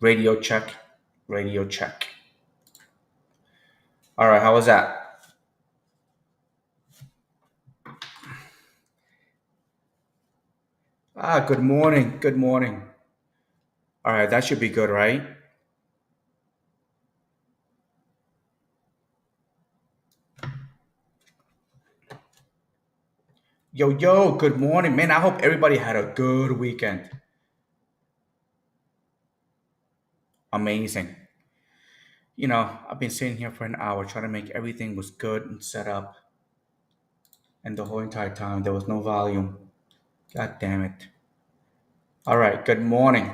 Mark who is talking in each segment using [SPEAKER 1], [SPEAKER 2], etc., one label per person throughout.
[SPEAKER 1] Radio check. Radio check. All right, how was that? Good morning. Good morning. All right, that should be good, right? Yo, yo, good morning, man. I hope everybody had a good weekend. Amazing. I've been sitting here for an hour trying to make everything was good and set up, and the whole entire time there was no volume. God damn it. All right, good morning.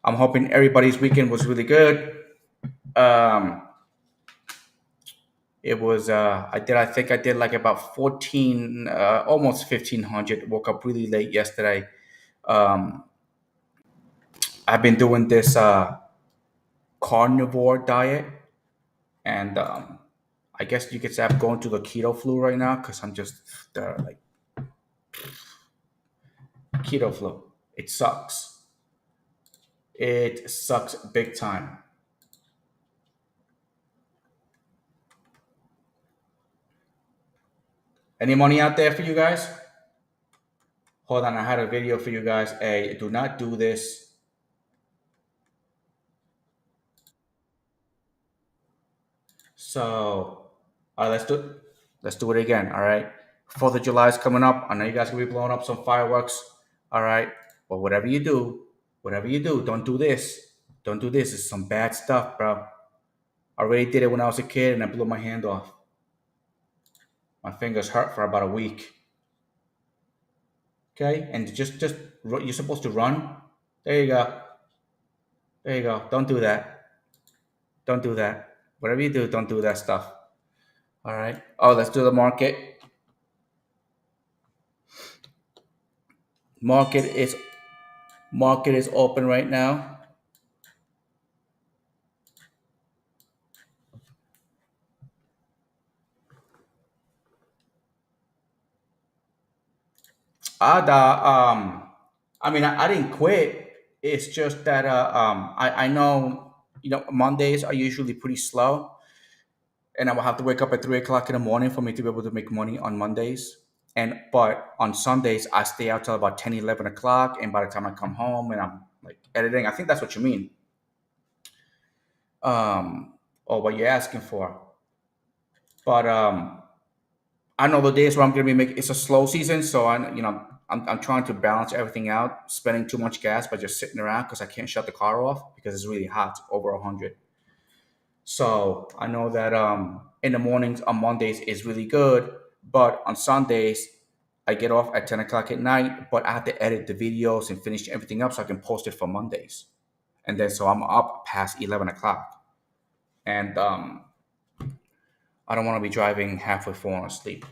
[SPEAKER 1] I'm hoping everybody's weekend was really good. Um, it was I think I did like about 14 almost 1500. Woke up really late yesterday. Um, I've been doing this carnivore diet, and I guess you could say I'm going through the keto flu right now because I'm just like keto flu. It sucks. It sucks big time. Any money out there for you guys? Hold on, I had a video for you guys. Hey, do not do this. So, all right, let's do it again. All right, Fourth of July is coming up. I know you guys gonna be blowing up some fireworks. All right, but whatever you do, don't do this. Don't do this. It's some bad stuff, bro. I already did it when I was a kid, and I blew my hand off. My fingers hurt for about a week. Okay, and just you're supposed to run. There you go. There you go. Don't do that. Don't do that. Whatever you do, don't do that stuff. All right. Oh, let's do the market. Market is market is open right now. I mean, I didn't quit. It's just that I know Mondays are usually pretty slow, and I will have to wake up at 3 o'clock in the morning for me to be able to make money on Mondays. And but on Sundays I stay out till about 10, 11 o'clock, and by the time I come home and I'm like editing, I think that's what you mean. Or what you're asking for. But I know the days where I'm gonna be making it's a slow season, so I'm trying to balance everything out, spending too much gas by just sitting around because I can't shut the car off because it's really hot, over 100. So I know that in the mornings on Mondays is really good, but on Sundays I get off at 10 o'clock at night, but I have to edit the videos and finish everything up so I can post it for Mondays, and then so I'm up past 11 o'clock, and I don't want to be driving halfway falling asleep.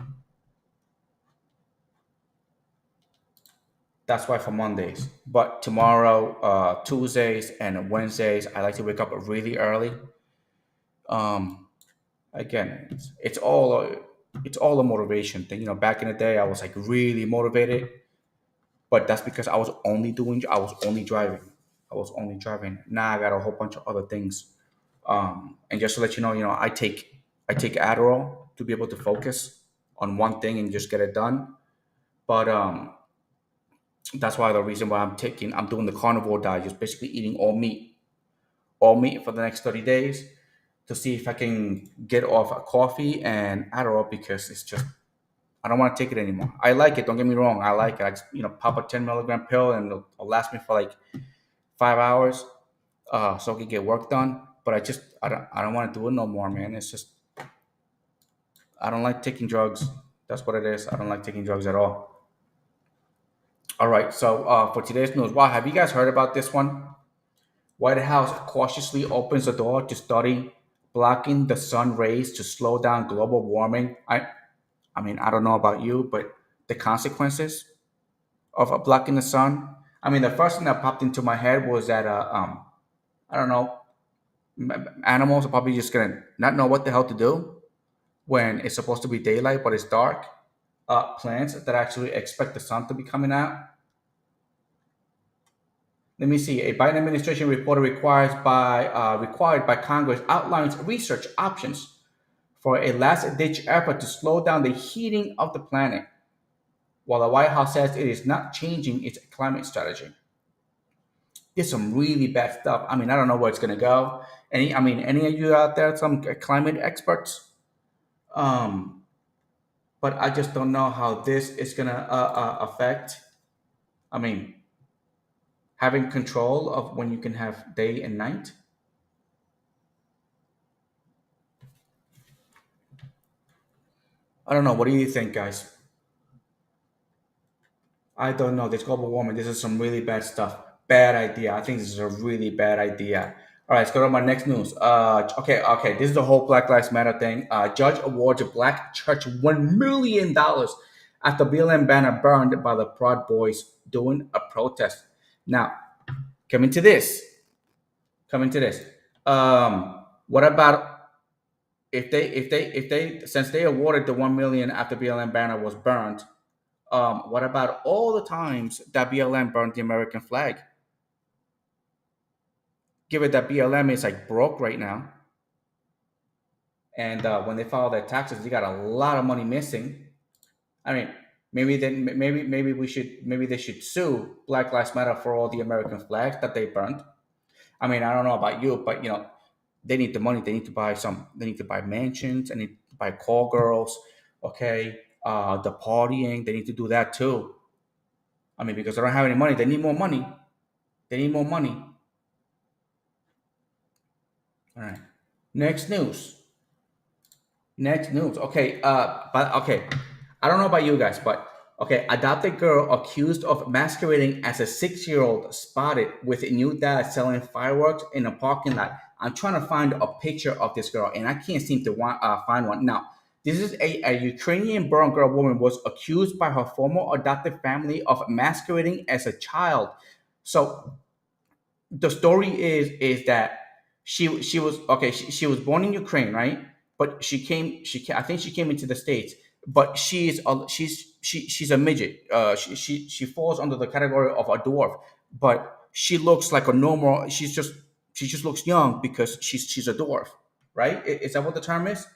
[SPEAKER 1] That's why for Mondays. But tomorrow, Tuesdays, and Wednesdays, I like to wake up really early. Um, Again, it's all a motivation thing. Back in the day, I was like really motivated, but that's because I was only driving. I was only driving. Now I got a whole bunch of other things. And just to let you know, I take Adderall to be able to focus on one thing and just get it done. But that's why the reason why I'm doing the carnivore diet, just basically eating all meat for the next 30 days to see if I can get off of coffee and Adderall because it's just I don't want to take it anymore. I like it. Don't get me wrong. I like it. I just pop a 10 milligram pill and it'll last me for like 5 hours, so I can get work done. But I don't want to do it no more, man. It's just I don't like taking drugs. That's what it is. I don't like taking drugs at all. All right. So for today's news, wow, have you guys heard about this one? White House cautiously opens the door to study blocking the sun rays to slow down global warming. I mean, I don't know about you, but the consequences of blocking the sun. I mean, the first thing that popped into my head was that I don't know, animals are probably just gonna not know what the hell to do when it's supposed to be daylight but it's dark. Plants that actually expect the sun to be coming out. Let me see. A Biden administration report required by Congress outlines research options for a last-ditch effort to slow down the heating of the planet, while the White House says it is not changing its climate strategy. There's some really bad stuff. I mean, I don't know where it's going to go. Any of you out there, some climate experts? Um, but I just don't know how this is going to affect. I mean, having control of when you can have day and night. I don't know. What do you think, guys? I don't know. This global warming, this is some really bad stuff. Bad idea. I think this is a really bad idea. All right, let's go to my next news. Okay. This is the whole Black Lives Matter thing. Judge awards a black church $1 million after BLM banner burned by the Proud Boys during a protest. Now, coming to this. Coming to this. What about if they since they awarded the 1 million after BLM banner was burned? What about all the times that BLM burned the American flag? Given that BLM is like broke right now, and when they file their taxes, they got a lot of money missing. I mean, maybe they should sue Black Lives Matter for all the American flags that they burned. I mean, I don't know about you, but they need the money. They need to buy some. They need to buy mansions. They need to buy call girls. Okay, the partying. They need to do that too. I mean, because they don't have any money, they need more money. They need more money. All right. Next news. Next news. Okay. But okay. I don't know about you guys, but okay. Adopted girl accused of masquerading as a 6-year-old spotted with a new dad selling fireworks in a parking lot. I'm trying to find a picture of this girl, and I can't seem to find one. Now, this is a Ukrainian-born girl woman was accused by her former adopted family of masquerading as a child. So the story is that she was okay. She was born in Ukraine, right? But I think she came into the states. But she's a midget. She falls under the category of a dwarf. But she looks like a normal. She just looks young because she's a dwarf, right? Is that what the term is?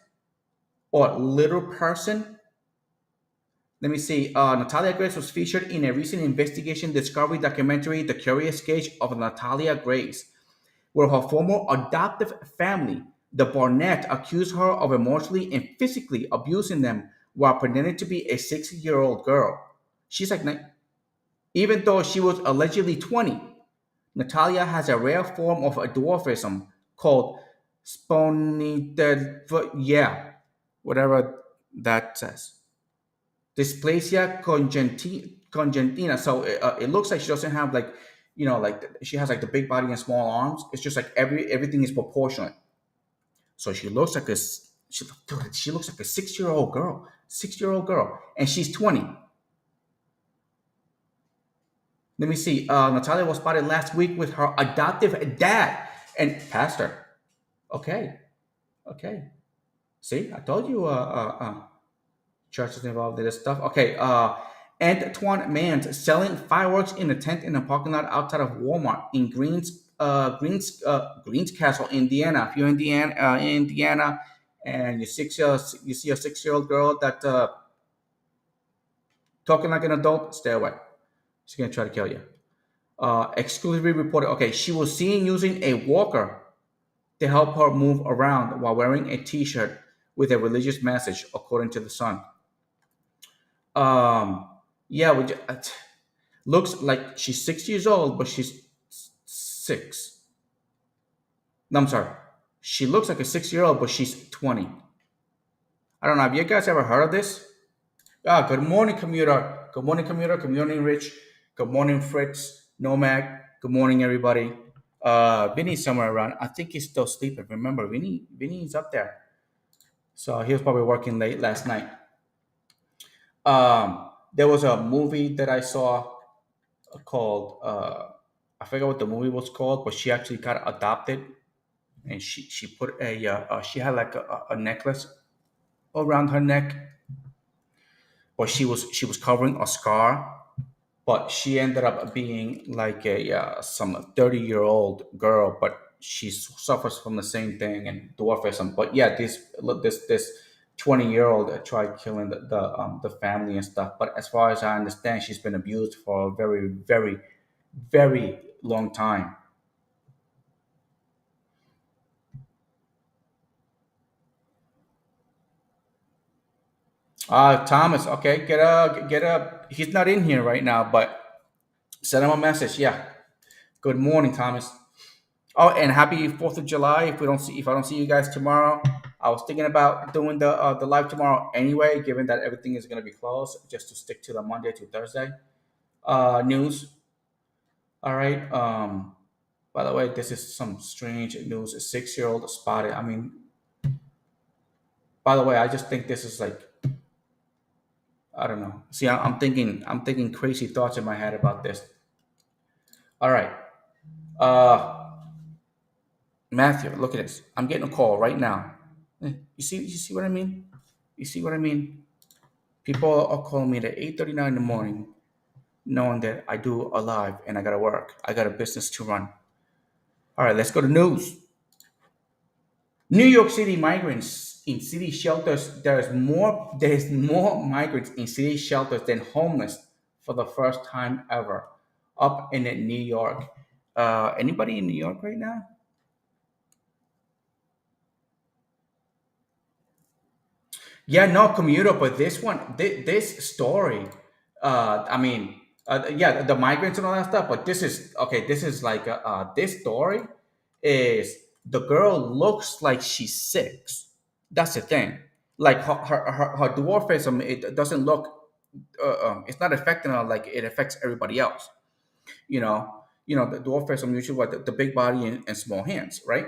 [SPEAKER 1] Or little person? Let me see. Natalia Grace was featured in a recent investigation discovery documentary, The Curious Case of Natalia Grace, where her former adoptive family, the Barnett, accused her of emotionally and physically abusing them while pretending to be a 6-year-old girl. She's like, even though she was allegedly 20, Natalia has a rare form of a dwarfism called yeah, whatever that says. Dysplasia congentina. So it looks like she doesn't have like, like she has like the big body and small arms. It's just like everything is proportionate. So she looks like she looks like a 6-year-old girl, 6-year-old girl, and she's 20. Let me see. Natalia was spotted last week with her adoptive dad and pastor. Okay, okay. See, I told you. Church is involved in this stuff. Okay. Antoine Mans selling fireworks in a tent in a parking lot outside of Walmart in Greens Castle, Indiana. If you're in Indiana, and you see a 6-year-old girl that talking like an adult, stay away. She's gonna try to kill you. Exclusively reported. Okay, she was seen using a walker to help her move around while wearing a T-shirt with a religious message, according to the Sun. Um, yeah, looks like she's 6 years old, but she's six. No, I'm sorry. She looks like a 6-year-old, but she's 20. I don't know. Have you guys ever heard of this? Good morning, commuter. Good morning, commuter. Good morning, Rich. Good morning, Fritz. Nomad. Good morning, everybody. Vinny's somewhere around. I think he's still sleeping. Remember, Vinny's up there. So he was probably working late last night. There was a movie that I saw called I forget what the movie was called, but she actually got adopted, and she put she had like a necklace around her neck, but she was covering a scar, but she ended up being like a some 30-year-old girl, but she suffers from the same thing and dwarfism. But yeah, this 20-year-old tried killing the family and stuff. But as far as I understand, she's been abused for a very very long time. Thomas, okay, get up. He's not in here right now, but send him a message. Yeah. Good morning, Thomas. Oh, and happy Fourth of July. If I don't see you guys tomorrow, I was thinking about doing the live tomorrow anyway, given that everything is gonna be closed, just to stick to the Monday to Thursday news. All right. By the way, this is some strange news. A 6-year-old spotted. I mean, by the way, I just think this is like, I don't know. See, I'm thinking crazy thoughts in my head about this. All right. Uh, Matthew, look at this. I'm getting a call right now. You see what I mean? You see what I mean? People are calling me at 8:39 in the morning, knowing that I do a live and I gotta work. I got a business to run. All right, let's go to news. New York City migrants in city shelters. There's more migrants in city shelters than homeless for the first time ever. Up in New York. Anybody in New York right now? Yeah, no commuter, but this story, I mean, yeah, the migrants and all that stuff. But this is okay. This is like this story is the girl looks like she's 6. That's the thing. Like her dwarfism, it doesn't look. It's not affecting her like it affects everybody else. The dwarfism usually what the big body and small hands, right?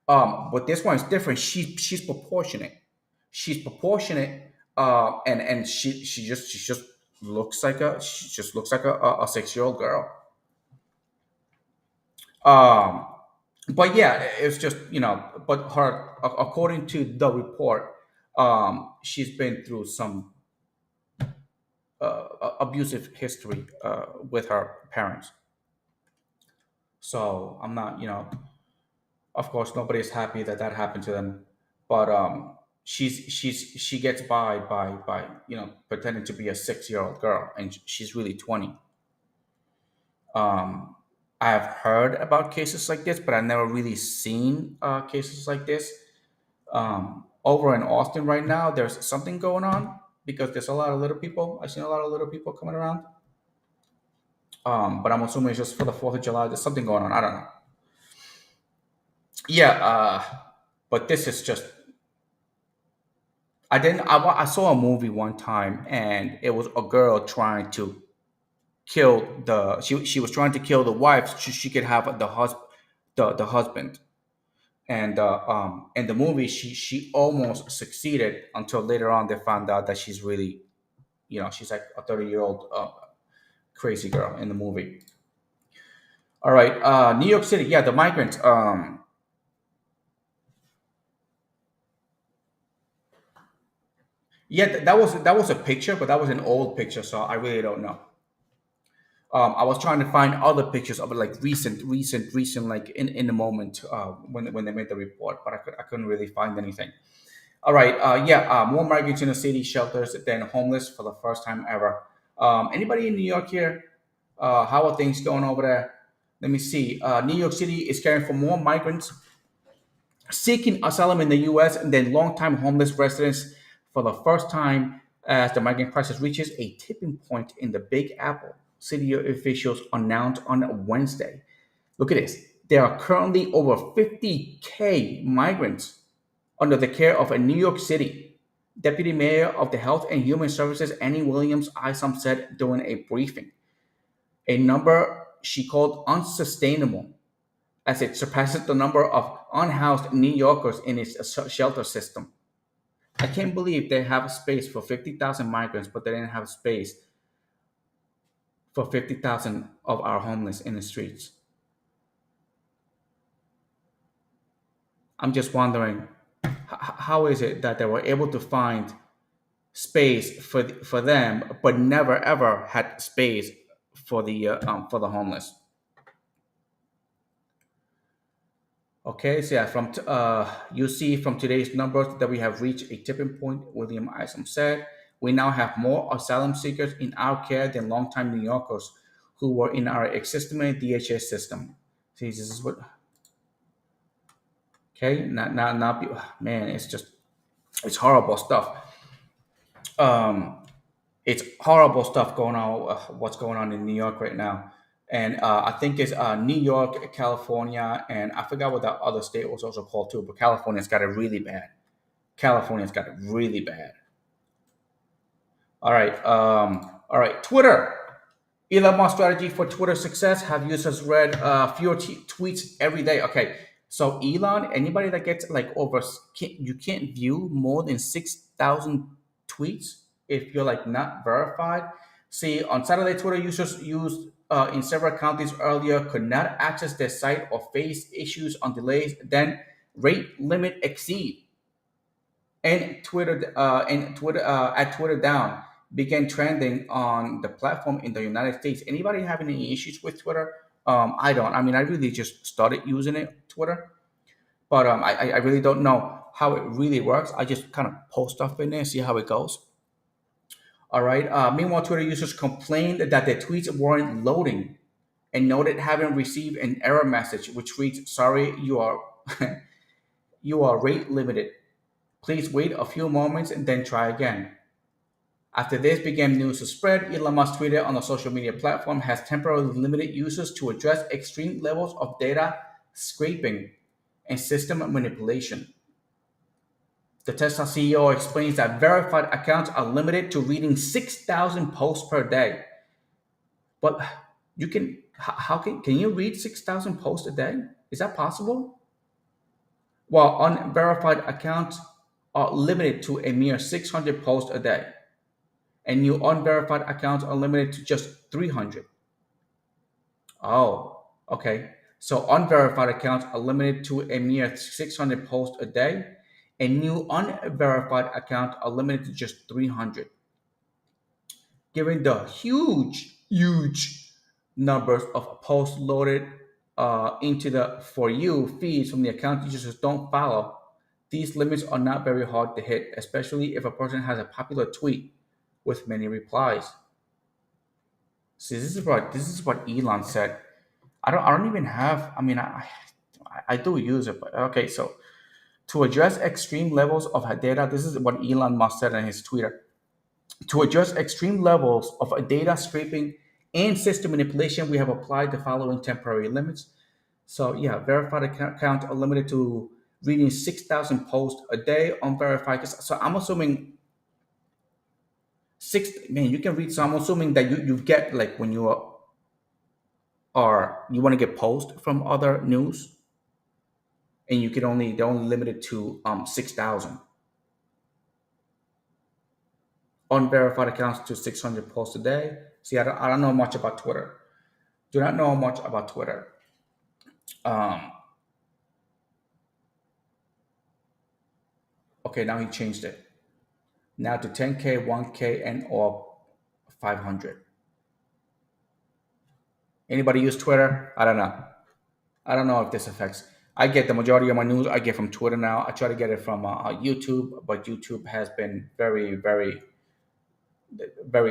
[SPEAKER 1] But this one is different. She's proportionate. She's proportionate, and she just looks like a 6-year-old girl. Um, but yeah, it's just But according to the report, she's been through some abusive history with her parents. So I'm not, of course, nobody's happy that that happened to them, but she gets by pretending to be a 6-year-old girl, and she's really 20. Um, I have heard about cases like this, but I've never really seen cases like this. Over in Austin right now, there's something going on because there's a lot of little people. I've seen a lot of little people coming around. But I'm assuming it's just for the 4th of July. There's something going on. I don't know. Yeah, but this is just I didn't. I saw a movie one time, and it was a girl trying to kill the. She was trying to kill the wife so she could have the husband. And in the movie, she almost succeeded until later on they found out that she's really, she's like a 30-year-old crazy girl in the movie. All right, New York City. Yeah, the migrants. Yeah, that was a picture, but that was an old picture, so I really don't know. I was trying to find other pictures of it, like recent, like in the moment when they made the report, but I couldn't really find anything. All right, yeah, more migrants in the city shelters than homeless for the first time ever. Anybody in New York here? How are things going over there? Let me see. New York City is caring for more migrants seeking asylum in the U.S. than longtime homeless residents for the first time as the migrant crisis reaches a tipping point in the Big Apple. City officials announced on Wednesday. Look at this. There are currently over 50K migrants under the care of a New York City. Deputy Mayor of the Health and Human Services, Annie Williams Isom, said during a briefing, a number she called unsustainable as it surpasses the number of unhoused New Yorkers in its shelter system. I can't believe they have space for 50,000 migrants, but they didn't have space for 50,000 of our homeless in the streets. I'm just wondering, how is it that they were able to find space for them, but never ever had space for the homeless. Okay, so yeah, you see from today's numbers that we have reached a tipping point. William Isom said, "We now have more asylum seekers in our care than longtime New Yorkers who were in our existing DHS system." See, this is what. Okay, man, it's horrible stuff. Um, it's horrible stuff going on. What's going on in New York right now? And I think it's New York, California, and I forgot what that other state was also called too. But California's got it really bad. California's got it really bad. All right. Twitter. Elon Musk strategy for Twitter success. Have users read fewer tweets every day? Okay. So Elon, anybody that gets like you can't view more than 6,000 tweets if you're like not verified. See, on Saturday, Twitter users used in several counties earlier could not access their site or face issues on delays. Then rate limit exceed and Twitter at Twitter down began trending on the platform in the United States. Anybody having any issues with Twitter? I don't. I mean, I really just started using it, Twitter, but I really don't know how it really works. I just kind of post stuff in there, see how it goes. All right. Meanwhile, Twitter users complained that their tweets weren't loading and noted having received an error message which reads, "Sorry, you are you are rate limited. Please wait a few moments and then try again." After this began news to spread, Elon Musk tweeted on the social media platform has temporarily limited users to address extreme levels of data scraping and system manipulation. The Tesla CEO explains that verified accounts are limited to reading 6,000 posts per day. But you can how can you read 6,000 posts a day? Is that possible? While unverified accounts are limited to a mere 600 posts a day, and new unverified accounts are limited to just 300. Oh, okay. So unverified accounts are limited to a mere 600 posts a day, and new unverified accounts are limited to just 300. Given the huge numbers of posts loaded into the For You feeds from the account users don't follow, these limits are not very hard to hit, especially if a person has a popular tweet with many replies. See, this is what Elon said. I don't even have. I mean, I do use it, but okay. So to address extreme levels of data, this is what Elon Musk said in his Twitter. To address extreme levels of data scraping and system manipulation, we have applied the following temporary limits. So yeah, verified accounts are limited to reading 6,000 posts a day. Unverified. So I'm assuming man, you can read. So I'm assuming that you get like when you want to get posts from other news, and you can only they're only limited to 6,000 unverified accounts to 600 posts a day. See, I don't know much about Twitter. Do not know much about Twitter. Um, okay, now he changed it. Now to 10K, 1K, and or 500. Anybody use Twitter? I don't know. I don't know if this affects. I get the majority of my news I get from Twitter now. I try to get it from YouTube, but YouTube has been very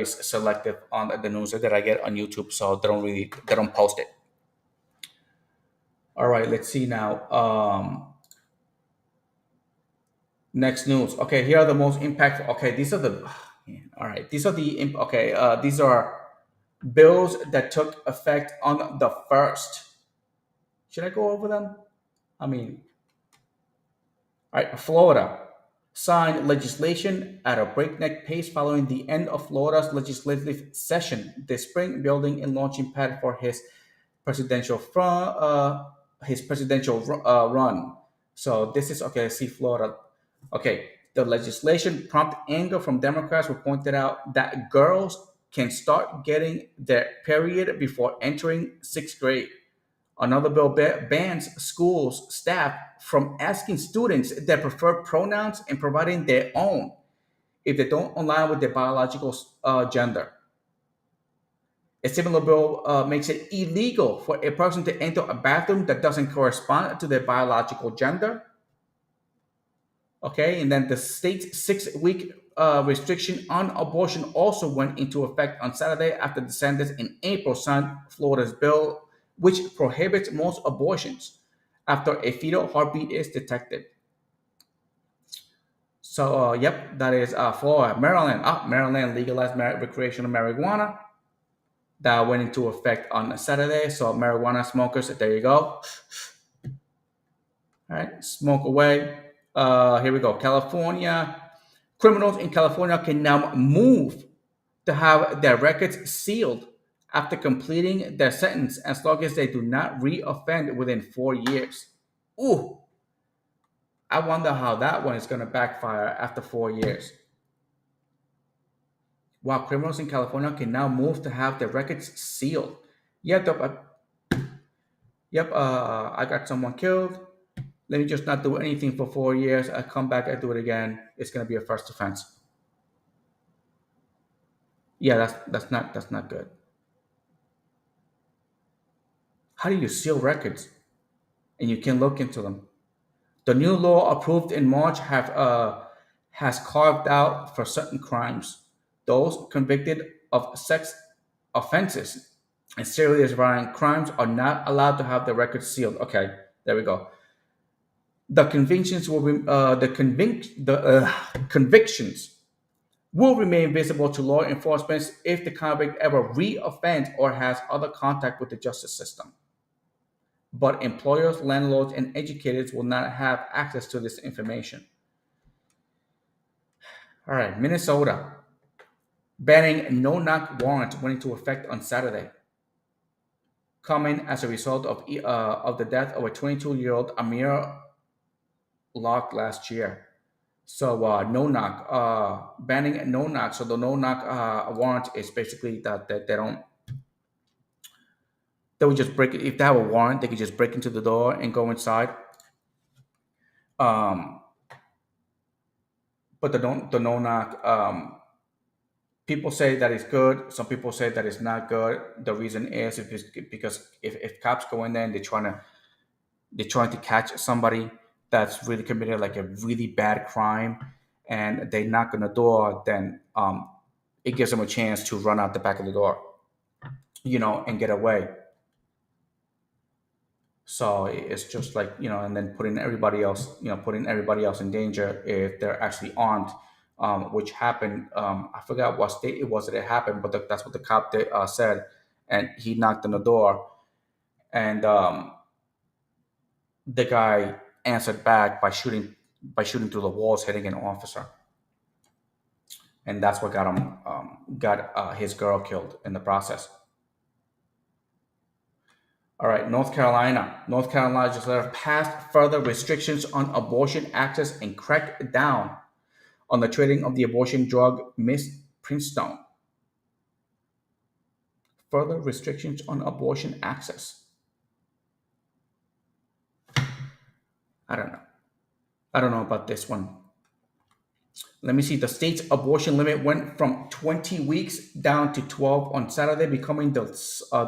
[SPEAKER 1] selective on the news that I get on YouTube, so they don't post it. All right, let's see now. Next news. Okay, here are the most impactful. Okay, these are the. All right, these are the. Okay, these are bills that took effect on the first. Should I go over them? I mean, all right, Florida signed legislation at a breakneck pace following the end of Florida's legislative session this spring, building a launching pad for his presidential run. So this is okay. See Florida. Okay, the legislation prompted anger from Democrats who pointed out that girls can start getting their period before entering sixth grade. Another bill bans schools staff from asking students their preferred pronouns and providing their own. if they don't align with their biological gender. A similar bill makes it illegal for a person to enter a bathroom that doesn't correspond to their biological gender. Okay, and then the state's 6 week restriction on abortion also went into effect on Saturday after descendants in April signed Florida's bill, which prohibits most abortions after a fetal heartbeat is detected. So, yep, that is Florida. Maryland. Maryland legalized recreational marijuana. That went into effect on Saturday. So, marijuana smokers, there you go. All right, smoke away. Here we go. California. Criminals in California can now move to have their records sealed after completing their sentence as long as they do not re-offend within 4 years. Ooh, I wonder how that one is going to backfire after 4 years. While criminals in California can now move to have their records sealed. I got someone killed. Let me just not do anything for 4 years. I come back, I do it again. It's going to be a first offense. Yeah, that's not good. How do you seal records? And you can look into them. The new law approved in March has carved out for certain crimes those convicted of sex offenses and serious violent crimes are not allowed to have their records sealed. Okay, there we go. The convictions will be, convictions will remain visible to law enforcement if the convict ever re-offends or has other contact with the justice system. But employers, landlords, and educators will not have access to this information. All right, Minnesota. Banning no-knock warrants went into effect on Saturday, coming as a result of the death of a 22-year-old Amir Locke last year. So no-knock, banning no-knock. So the no-knock warrant is basically that they would just break it. If they have a warrant, they could just break into the door and go inside. Um, but the no knock, people say that it's good. Some people say that it's not good. The reason is because if cops go in there and they're trying to catch somebody that's really committed like a really bad crime, and they knock on the door, then it gives them a chance to run out the back of the door, and get away. So it's just like, and then putting everybody else in danger if they're actually armed, which happened. I forgot what state it was that it happened, but that's what the cop said. And he knocked on the door, and the guy answered back by shooting through the walls, hitting an officer, and that's what got his girl killed in the process. All right, North Carolina. North Carolina just passed further restrictions on abortion access and cracked down on the trading of the abortion drug mifepristone. Further restrictions on abortion access. I don't know. I don't know about this one. Let me see. The state's abortion limit went from 20 weeks down to 12 on Saturday, becoming the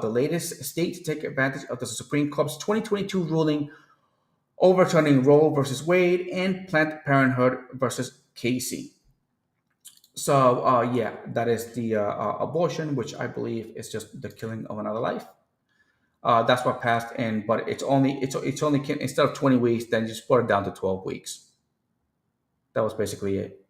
[SPEAKER 1] latest state to take advantage of the Supreme Court's 2022 ruling overturning Roe versus Wade and Planned Parenthood versus Casey. So yeah, that is the abortion, which I believe is just the killing of another life. That's what passed in, but it's only instead of 20 weeks, then just put it down to 12 weeks. That was basically it.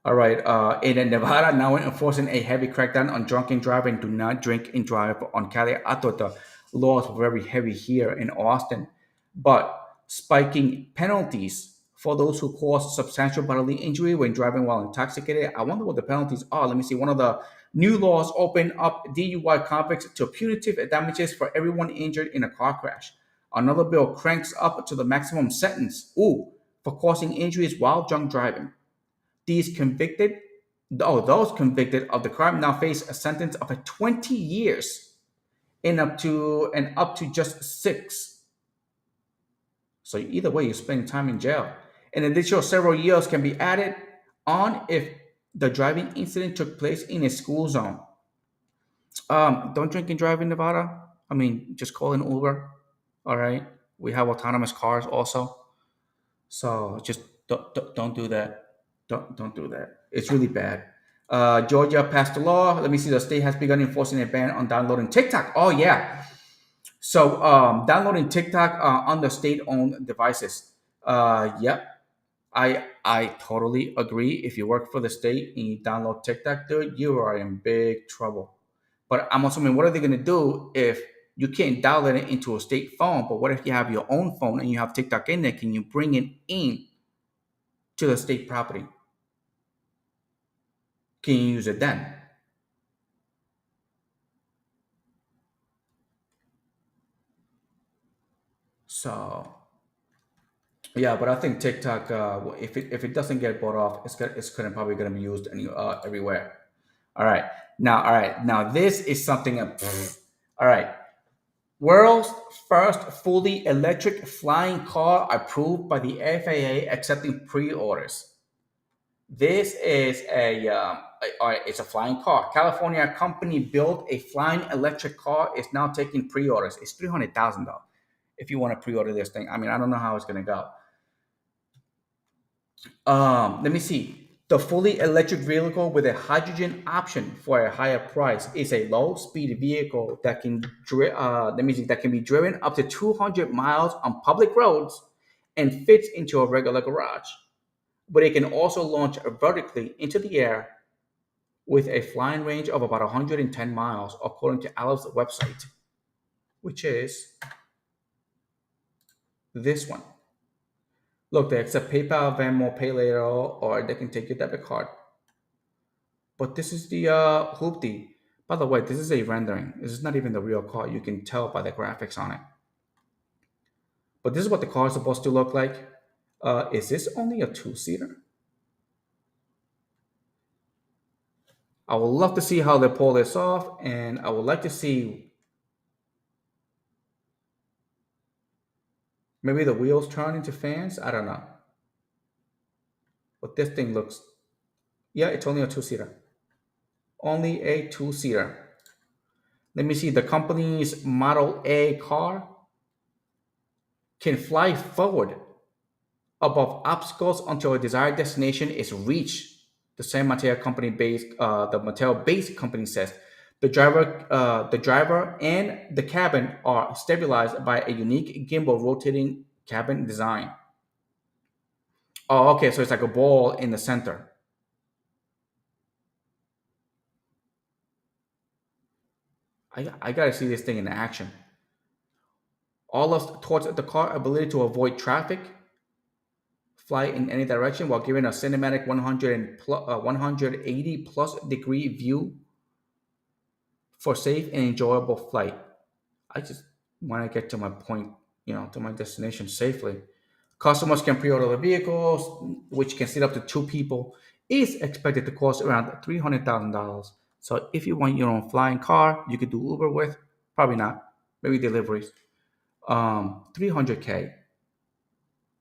[SPEAKER 1] All right, in Nevada, now enforcing a heavy crackdown on drunken driving. Do not drink and drive on Cali. I thought the laws were very heavy here in Austin, but spiking penalties for those who cause substantial bodily injury when driving while intoxicated. I wonder what the penalties are. Let me see. One of the new laws open up DUI convicts to punitive damages for everyone injured in a car crash. Another bill cranks up to the maximum sentence, for causing injuries while drunk driving. Those convicted of the crime now face a sentence of 20 years and up to just 6. So either way, you're spending time in jail. An additional several years can be added on if the driving incident took place in a school zone. Don't drink and drive in Nevada. I mean, just call an Uber. All right. We have autonomous cars also. So just don't do that. Don't do that. It's really bad. Georgia passed a law. Let me see. The state has begun enforcing a ban on downloading TikTok. Oh yeah. So downloading TikTok on the state-owned devices. Yep. I totally agree. If you work for the state and you download TikTok, dude, you are in big trouble. But I'm assuming, what are they gonna do if you can't download it into a state phone? But what if you have your own phone and you have TikTok in there? Can you bring it in to the state property? Can you use it then? So yeah, but I think TikTok, if it doesn't get bought off, it's probably gonna be used everywhere. All right, now this is something. All right, world's first fully electric flying car approved by the FAA, accepting pre-orders. This is all right, it's a flying car. California company built a flying electric car. It's now taking pre-orders. It's $300,000 if you want to pre-order this thing. I mean, I don't know how it's gonna go. Let me see. The fully electric vehicle with a hydrogen option for a higher price is a low-speed vehicle that let me see, that can be driven up to 200 miles on public roads and fits into a regular garage. But it can also launch vertically into the air with a flying range of about 110 miles, according to Al's website, which is this one. Look, they accept PayPal, Venmo, Pay Later, or they can take your debit card. But this is the hoopty. By the way, this is a rendering. This is not even the real car. You can tell by the graphics on it. But this is what the car is supposed to look like. Is this only a two-seater? I would love to see how they pull this off, and I would like to see maybe the wheels turn into fans. I don't know. But this thing looks, yeah, it's only a two-seater. Only a two-seater. Let me see. The company's Model A car can fly forward above obstacles until a desired destination is reached. The Mattel-based company says the driver and the cabin are stabilized by a unique gimbal rotating cabin design. Oh, okay, so it's like a ball in the center. I gotta see this thing in action. All of towards the car ability to avoid traffic, fly in any direction while giving a cinematic 180 plus degree view for safe and enjoyable flight. I just want to get to my point, to my destination safely. Customers can pre-order the vehicles, which can sit up to two people, is expected to cost around $300,000. So if you want your own flying car, you could do Uber with, probably not, maybe deliveries. 300K.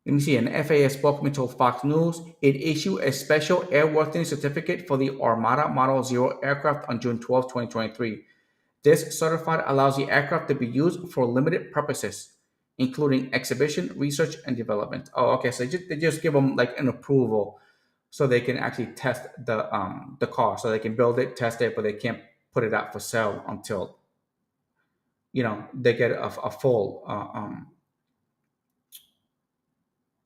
[SPEAKER 1] Let me see. An FAA spokesman told Fox News it issued a special airworthiness certificate for the Armada Model Zero aircraft on June 12, 2023. This certificate allows the aircraft to be used for limited purposes, including exhibition, research, and development. Oh, okay. So they just give them like an approval, so they can actually test the car. So they can build it, test it, but they can't put it out for sale until they get a full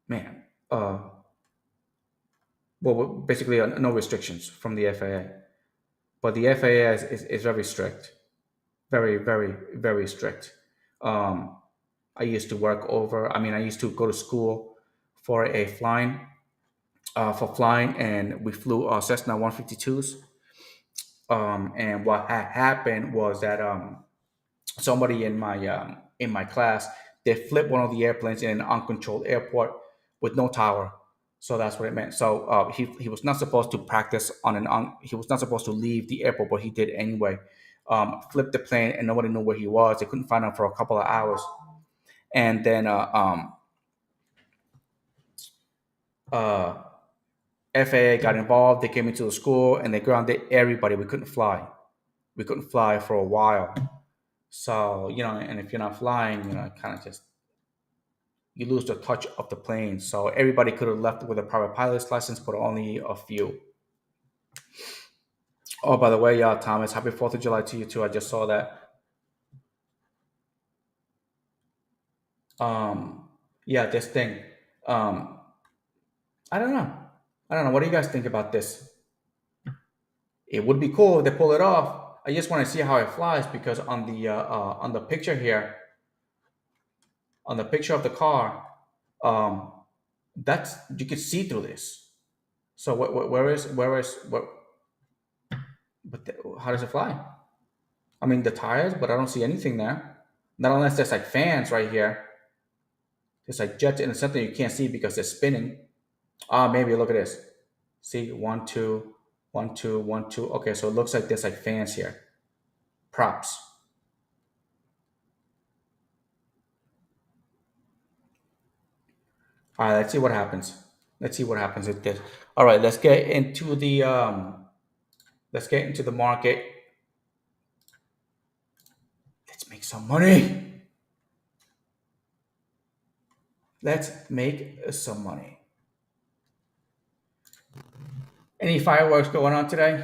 [SPEAKER 1] man. Well, basically no restrictions from the FAA, but the FAA is very strict, very very very strict. Um, I used to work over. I mean, I used to go to school for a for flying, and we flew Cessna 152s. And what had happened was that somebody in my class, they flipped one of the airplanes in an uncontrolled airport with no tower. So that's what it meant. So he was not supposed to practice on he was not supposed to leave the airport, but he did anyway. Flipped the plane, and nobody knew where he was. They couldn't find him for a couple of hours, and then uh, FAA got involved. They came into the school and they grounded everybody. We couldn't fly. We couldn't fly for a while. So, and if you're not flying, kind of just you lose the touch of the plane. So everybody could have left with a private pilot's license, but only a few. Oh, by the way, Thomas, happy 4th of July to you too. I just saw that. Yeah, this thing. Um, I don't know. I don't know. What do you guys think about this? It would be cool if they pull it off. I just want to see how it flies because on the picture here, on the picture of the car, um, that's you could see through this. So where? But how does it fly? I mean the tires, but I don't see anything there. Not unless there's like fans right here. There's like jets in the center you can't see because they're spinning. Maybe look at this. See, one, two, one, two, one, two. Okay, so it looks like there's like fans here. Props. All right, let's see what happens. Let's see what happens with this. All right, let's get into the market. Let's make some money. Let's make some money. Any fireworks going on today?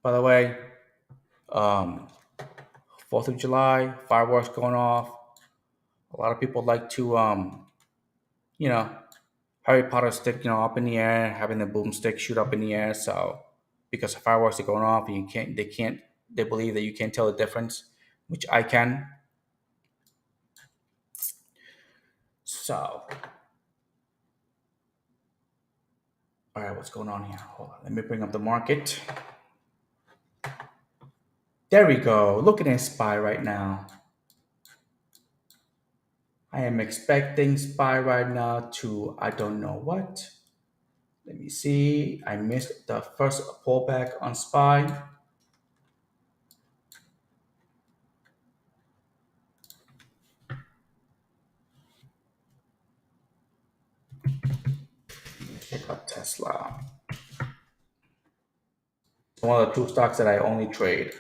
[SPEAKER 1] By the way, um, 4th of July, fireworks going off. A lot of people like to, you know, Harry Potter stick, up in the air, having the boomstick shoot up in the air. So, because the fireworks are going off, they believe that you can't tell the difference, which I can. So, all right, what's going on here? Hold on, let me bring up the market. There we go. Look at SPY right now. I am expecting SPY right now to, I don't know what. Let me see. I missed the first pullback on SPY. Check out Tesla. One of the two stocks that I only trade.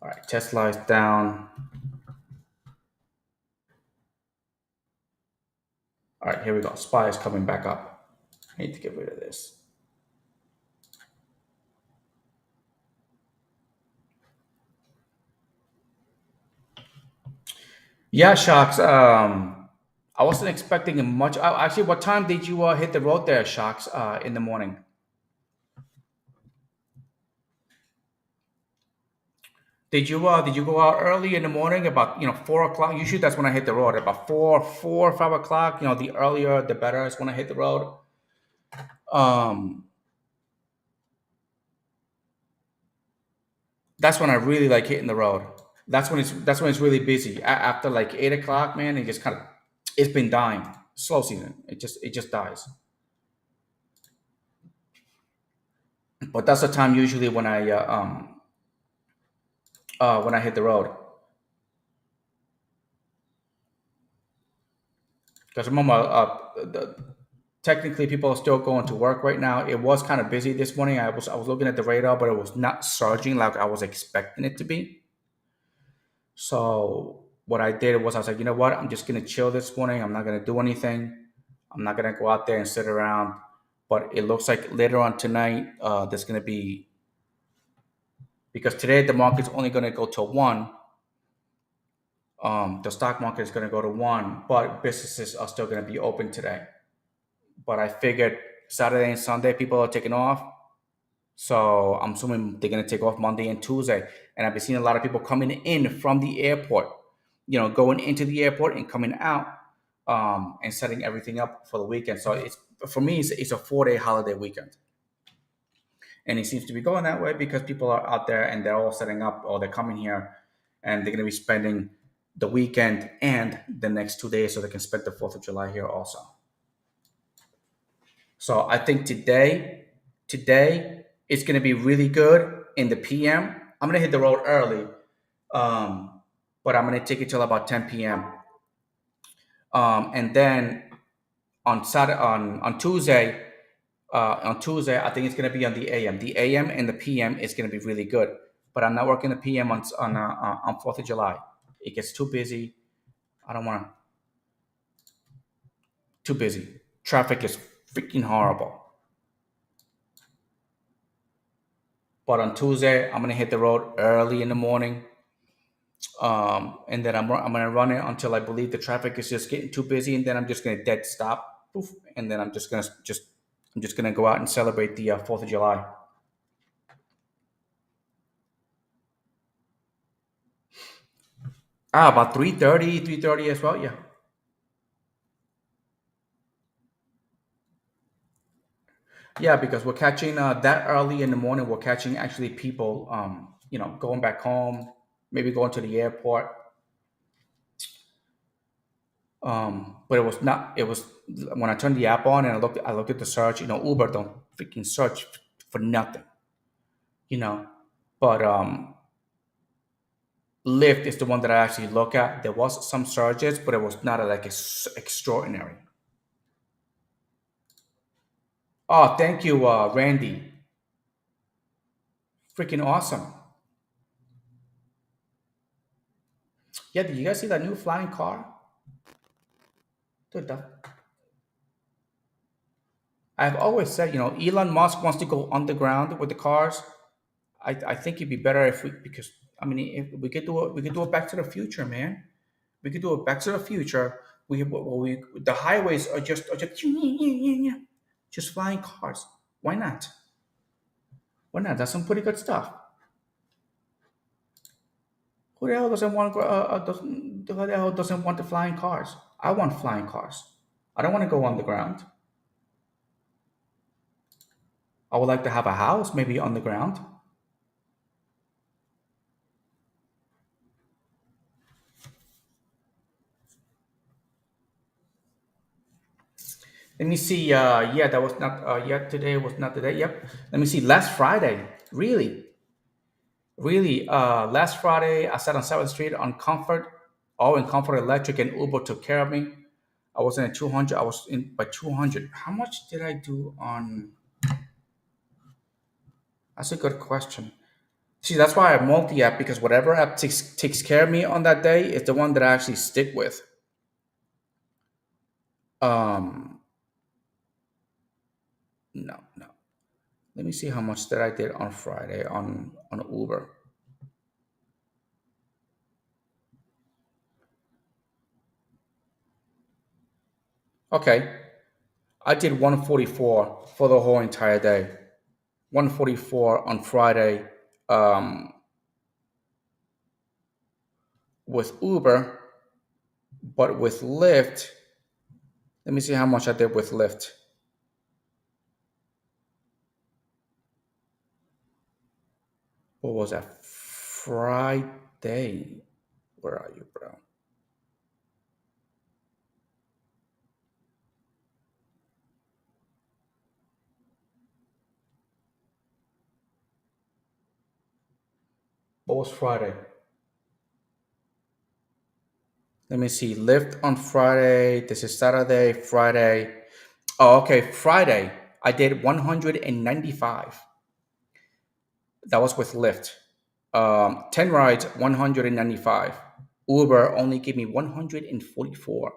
[SPEAKER 1] All right, Tesla is down. All right, here we go. SPY is coming back up. I need to get rid of this. Yeah, Shocks. I wasn't expecting much. Actually, what time did you hit the road there, Shocks, in the morning? Did you go out early in the morning about 4 o'clock? Usually that's when I hit the road. About 5 o'clock. The earlier the better is when I hit the road. That's when I really like hitting the road. That's when it's really busy. After like 8 o'clock, man, it just kind of it's been dying. Slow season. It just dies. But that's the time usually when I hit the road. Because remember, technically people are still going to work right now. It was kind of busy this morning. I was looking at the radar, but it was not surging like I was expecting it to be. So what I did was I was like, you know what? I'm just gonna chill this morning. I'm not gonna do anything. I'm not gonna go out there and sit around. But it looks like later on tonight, there's gonna be because today the market's only gonna go to one. The stock market is gonna go to one, but businesses are still gonna be open today. But I figured Saturday and Sunday people are taking off. So I'm assuming they're going to take off Monday and Tuesday. And I've been seeing a lot of people coming in from the airport, going into the airport and coming out and setting everything up for the weekend. So for me, it's a 4-day holiday weekend. And it seems to be going that way because people are out there and they're all setting up or they're coming here and they're going to be spending the weekend and the next 2 days so they can spend the 4th of July here also. So I think today it's going to be really good in the PM. I'm going to hit the road early. but I'm gonna take it till about 10 p.m. And then on Saturday, on Tuesday, I think it's gonna be on the AM. The AM and the PM is gonna be really good, but I'm not working the PM on 4th of July. It gets too busy. I don't want to. Too busy. Traffic is freaking horrible. But on Tuesday, I'm gonna hit the road early in the morning, and then I'm gonna run it until I believe the traffic is just getting too busy, and then I'm just gonna dead stop, poof, and then I'm just gonna go out and celebrate the 4th of July. About 3:30 as well. Yeah, yeah, because we're catching that early in the morning. We're catching actually people, going back home, maybe going to the airport. But it was not. It was when I turned the app on and I looked at the search. Uber don't freaking search for nothing. You know, but Lyft is the one that I actually look at. There was some searches, but it was not like extraordinary. Oh, thank you, Randy. Freaking awesome. Yeah, did you guys see that new flying car? Dude, I've always said, Elon Musk wants to go underground with the cars. I think it'd be better if because I mean, if we could do it Back to the Future, man. We could do it Back to the Future. The highways just flying cars. Why not? Why not? That's some pretty good stuff. Who the hell doesn't want who the hell doesn't want the flying cars? I want flying cars. I don't want to go on the ground. I would like to have a house, maybe on the ground. Let me see. Yeah, that was not. Yeah, today was not today. Yep. Let me see. Last Friday, really, really. Last Friday, I sat on 7th Street on Comfort, all in Comfort Electric, and Uber took care of me. I was in at 200. I was in by 200. How much did I do on? That's a good question. See, that's why I multi app because whatever app takes care of me on that day is the one that I actually stick with. Um, no, no. Let me see how much that I did on Friday on Uber. Okay, I did 144 for the whole entire day. 144 on Friday um, with Uber, but with Lyft. Let me see how much I did with Lyft. What was that? Friday. Where are you, bro? What was Friday? Let me see. Lyft on Friday. This is Saturday, Friday. Oh, okay. Friday, I did 195. That was with Lyft. 10 rides, 195. Uber only gave me 144.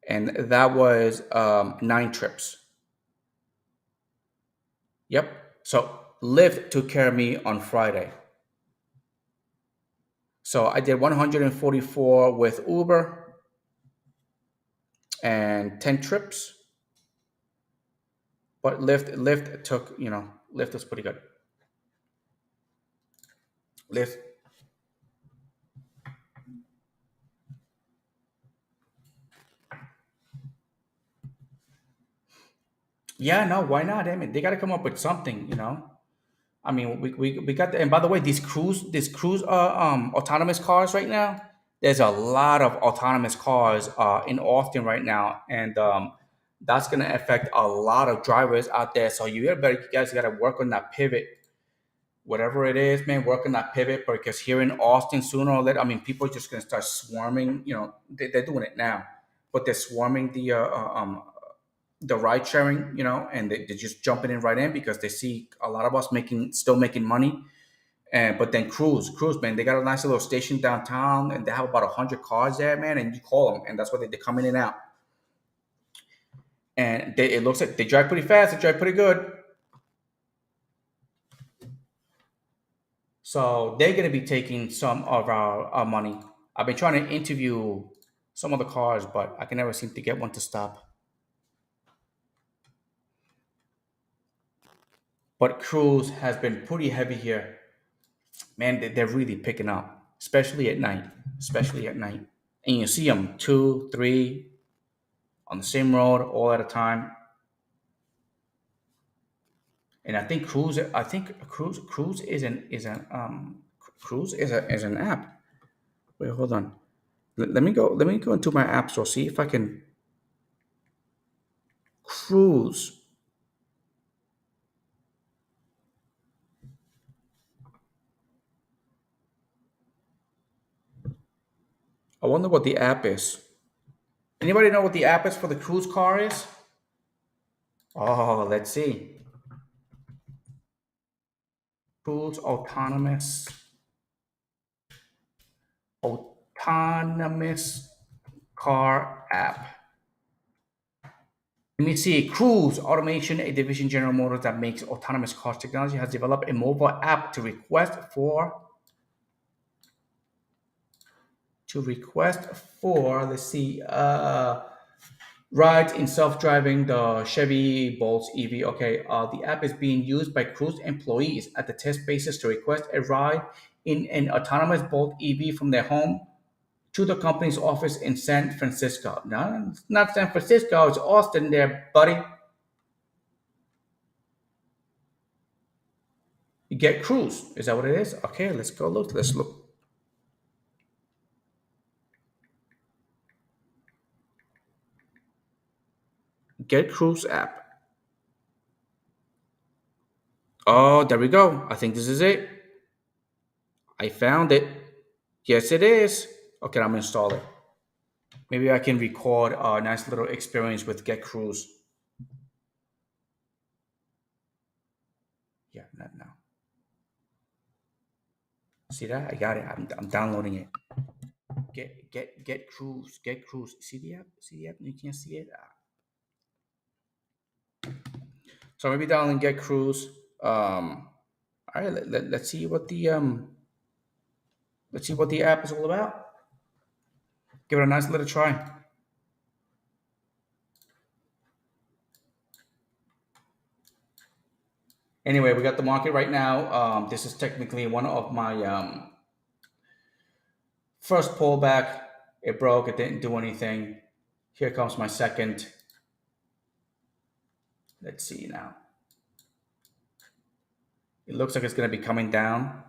[SPEAKER 1] And that was 9 trips. Yep. So Lyft took care of me on Friday. So I did 144 with Uber and 10 trips. But Lyft took, Lyft was pretty good. Lyft. Yeah, no, why not? I mean, they got to come up with something. I mean, we got and by the way, these cruise autonomous cars right now. There's a lot of autonomous cars in Austin right now, and that's gonna affect a lot of drivers out there. So you guys got to work on that pivot whatever it is, man, work on that pivot, because here in Austin, sooner or later, I mean, people are just gonna start swarming. They're doing it now, but they're swarming the ride sharing, and they're just jumping in right in because they see a lot of us still making money. And but then cruise, man, they got a nice little station downtown, and they have about 100 cars there, man. And you call them, and that's where they come in and out. And it looks like they drive pretty fast. They drive pretty good. So they're going to be taking some of our money. I've been trying to interview some of the cars, but I can never seem to get one to stop. But cruise has been pretty heavy here. Man, they're really picking up, especially at night. Especially at night. And you see them two, three on the same road all at a time. And I think cruise is an app. Wait, hold on. Let me go into my app store, see if I can cruise. I wonder what the app is. Anybody know what the app is for the cruise car is? Oh, let's see. Cruise autonomous car app. Let me see. Cruise Automation, a division General Motors that makes autonomous cars technology, has developed a mobile app to request for. Let's see, rides in self-driving the Chevy Bolt EV. Okay, the app is being used by Cruise employees at the test basis to request a ride in an autonomous Bolt EV from their home to the company's office in San Francisco. No, it's not San Francisco, it's Austin there, buddy. You get Cruise. Is that what it is? Okay, let's go look. Let's look. Get Cruise app. Oh, there we go. I think this is it. I found it. Yes, it is. Okay, I'm gonna install it. Maybe I can record a nice little experience with Get Cruise. Yeah, not now. See that? I got it. I'm downloading it. Get Cruise. Get Cruise. See the app? See the app? You can't see it. So maybe downloading Get Cruise. All right. Let's see what the app is all about. Give it a nice little try. Anyway, we got the market right now. This is technically one of my first pullback. It broke. It didn't do anything. Here comes my second. Let's see now. It looks like it's going to be coming down.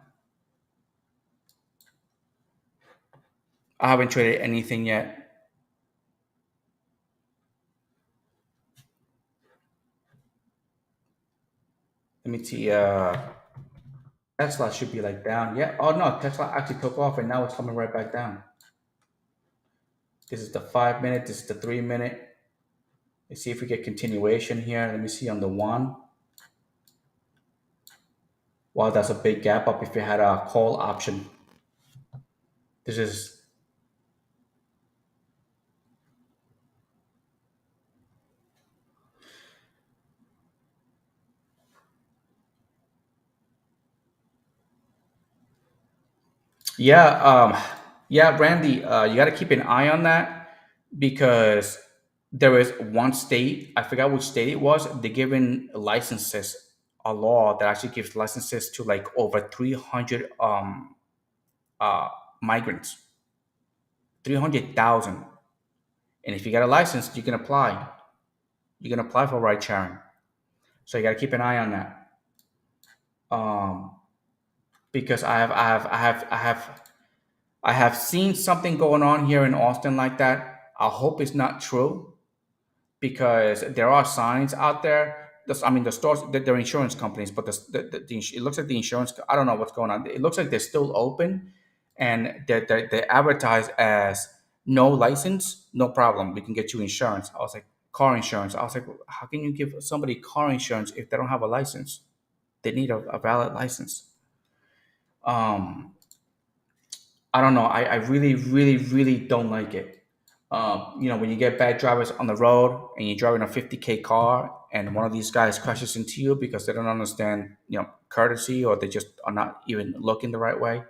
[SPEAKER 1] I haven't traded anything yet. Let me see. Tesla should be like down. Yeah. Oh no, Tesla actually took off and now it's coming right back down. This is the 5 minute. This is the 3 minute. Let's see if we get continuation here. Let me see on the 1. Wow, that's a big gap up if you had a call option. This is. Yeah, Randy, you got to keep an eye on that because there is one state, I forgot which state it was, they're giving licenses, a law that actually gives licenses to like over 300 migrants, 300,000. And if you got a license, you can apply. You can apply for ride sharing. So you got to keep an eye on that. Because I have seen something going on here in Austin like that. I hope it's not true because there are signs out there. I mean, the stores, they're insurance companies, but it looks like the insurance. I don't know what's going on. It looks like they're still open, and they advertise as no license, no problem. We can get you insurance. I was like, car insurance. I was like, how can you give somebody car insurance if they don't have a license? They need a valid license. Um, I don't know. I really, really, really don't like it. When you get bad drivers on the road and you're driving a 50K car and one of these guys crashes into you because they don't understand, courtesy, or they just are not even looking the right way,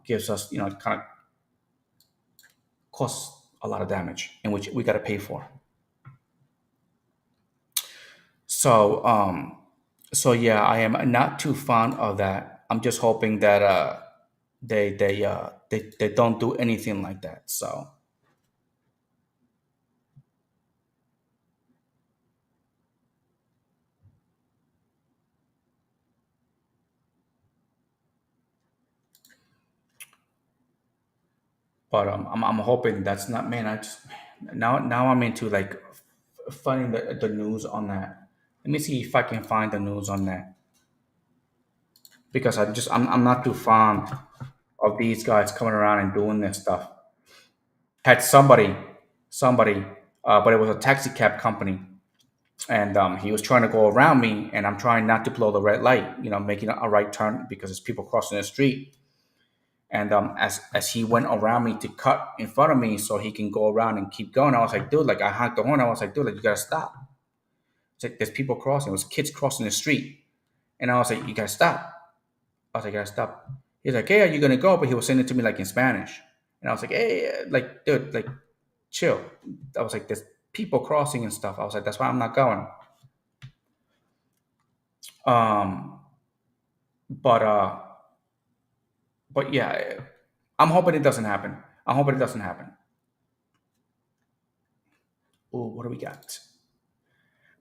[SPEAKER 1] gives us, kind of costs a lot of damage, in which we got to pay for. So, yeah, I am not too fond of that. I'm just hoping that they don't do anything like that. So, but I'm hoping that's not. Man, I just now I'm into like finding the news on that. Let me see if I can find the news on that, because I'm not too fond of these guys coming around and doing this stuff. Had somebody, but it was a taxi cab company, and he was trying to go around me, and I'm trying not to blow the red light, making a right turn because there's people crossing the street. And as he went around me to cut in front of me so he can go around and keep going, I was like, dude, like I honked the horn. I was like, dude, like you gotta stop. It's like there's people crossing. It was kids crossing the street, and I was like, you gotta stop. I was like, you gotta stop. He's like, hey, are you gonna go? But he was saying it to me like in Spanish, and I was like, hey, like dude, like chill. I was like, there's people crossing and stuff. I was like, that's why I'm not going. Um, but yeah, I'm hoping it doesn't happen. I'm hoping it doesn't happen. Oh, what do we got?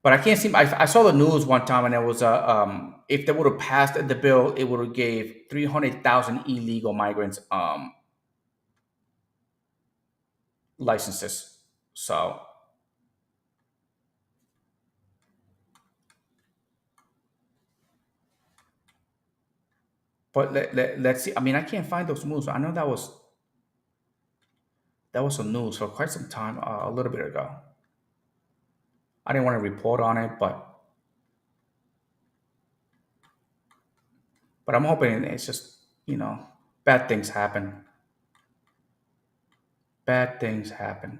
[SPEAKER 1] But I can't see. I saw the news one time, and it was if they would have passed the bill, it would have gave 300,000 illegal migrants licenses. So, but let's see. I mean, I can't find those news. I know that was some news for quite some time, a little bit ago. I didn't want to report on it, but I'm hoping it's just bad things happen. Bad things happen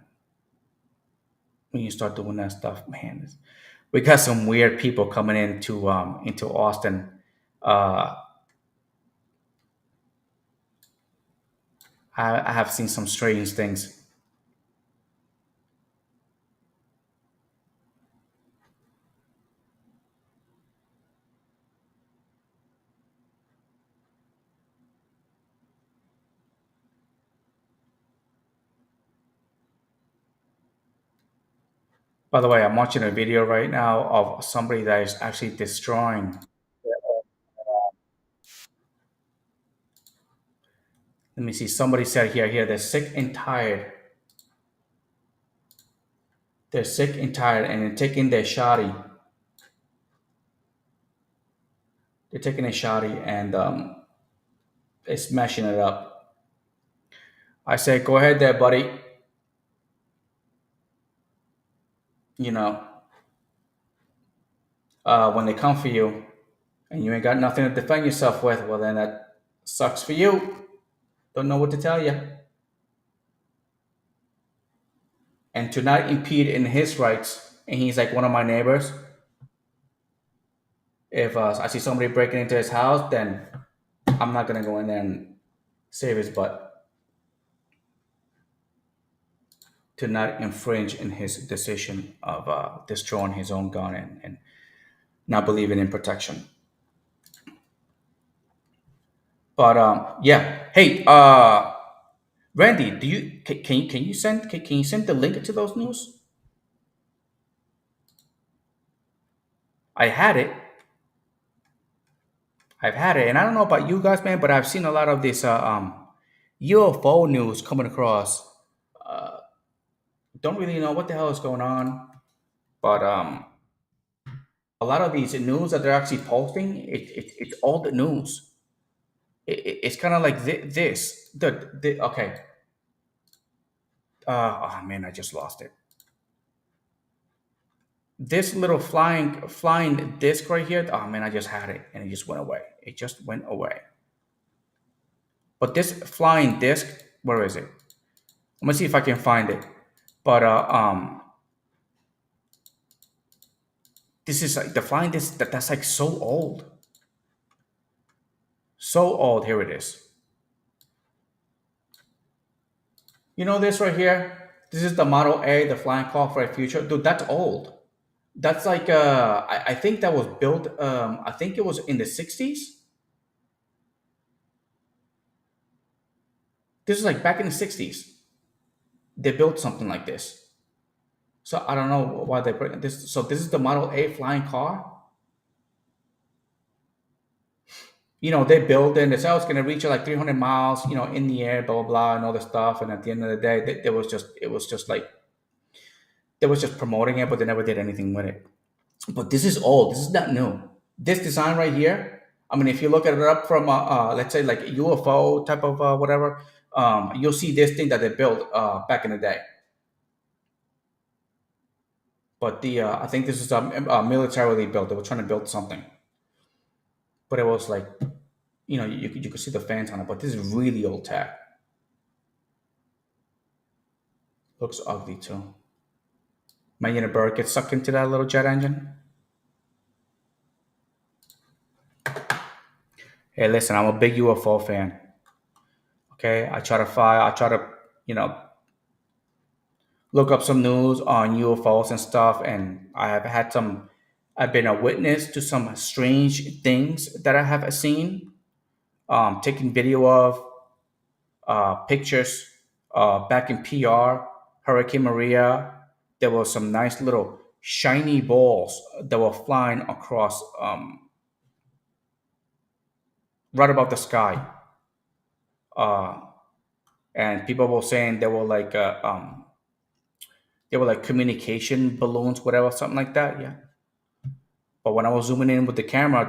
[SPEAKER 1] when you start doing that stuff, man. We got some weird people coming into Austin. Uh, I have seen some strange things. By the way, I'm watching a video right now of somebody that is actually destroying. Let me see. Somebody said here, they're sick and tired. They're sick and tired, and they're taking their shoddy. They're taking a shoddy, and they're smashing it up. I say, go ahead there, buddy. You know, when they come for you, and you ain't got nothing to defend yourself with, well, then that sucks for you. Don't know what to tell you. And to not impede in his rights, and he's like one of my neighbors. If I see somebody breaking into his house, then I'm not gonna go in there and save his butt. To not infringe in his decision of destroying his own gun, and not believing in protection. But yeah, hey, Randy, do you can you send can you send the link to those news? I had it. I've had it, and I don't know about you guys, man, but I've seen a lot of this UFO news coming across. Don't really know what the hell is going on, but A lot of these news that they're actually posting, it's all the news. It's kind of like this. Okay. Oh man, I just lost it. This little flying disc right here. Oh man, I just had it and it just went away. It just went away. But this flying disc, where is it? I'm gonna see if I can find it. But this is like the flying disc that's like so old, so old. Here it is. You know this right here? This is the Model A, the flying car for a future. Dude, that's old. That's like I think that was built I think it was in the 60s. This is like back in the 60s. They built something like this. So I don't know why they put this. So this is the Model A flying car. You know, they build it and they say, oh, it's going to reach like 300 miles, you know, in the air, blah, blah, blah, and all this stuff. And at the end of the day, it was just like, they was just promoting it, but they never did anything with it. But this is old. This is not new. This design right here, I mean, if you look at it up from, let's say like UFO type of whatever, you'll see this thing that they built back in the day. But I think this is militarily built. They were trying to build something, but it was like, you know, you could see the fans on it. But this is really old tech. Looks ugly too. Imagine a bird gets sucked into that little jet engine. Hey, listen, I'm a big UFO fan. Okay, I try to, you know, look up some news on UFOs and stuff, and I have had some. I've been a witness to some strange things that I have seen. Taking video of pictures back in PR, Hurricane Maria. There was some nice little shiny balls that were flying across right above the sky. Uh, and people were saying they were like communication balloons, whatever, something like that. Yeah. But when I was zooming in with the camera,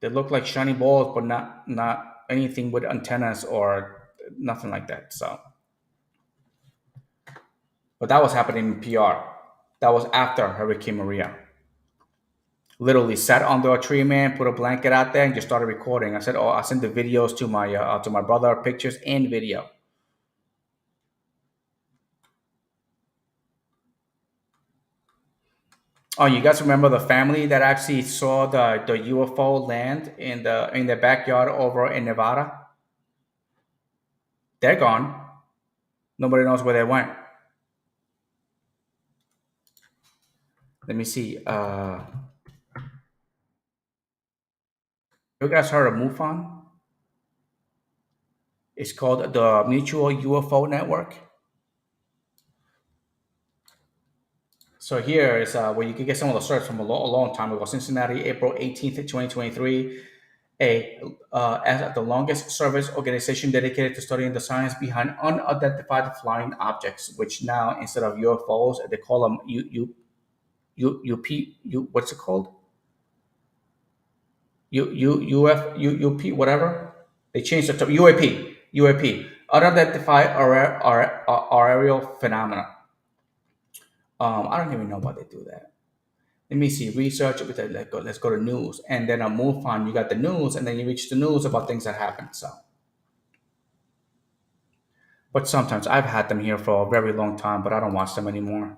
[SPEAKER 1] they looked like shiny balls, but not anything with antennas or nothing like that. So, but that was happening in PR. That was after Hurricane Maria. Literally sat under a tree, man, put a blanket out there, and just started recording. I said, "Oh, I sent the videos to my brother, pictures and video." Oh, you guys remember the family that actually saw the UFO land in the backyard over in Nevada? They're gone. Nobody knows where they went. Let me see. You guys heard of MUFON? It's called the Mutual UFO Network. So here is where you can get some of the search from a long time ago. Cincinnati, April 18th, 2023. As the longest service organization dedicated to studying the science behind unidentified flying objects, which now instead of UFOs, they call them what's it called? UP, whatever. They changed it to UAP, unidentified aerial phenomena. I don't even know why they do that. Let me see. Research. Let's go to news, and then I move on. You got the news, and then you reach the news about things that happen. So, but sometimes I've had them here for a very long time, but I don't watch them anymore.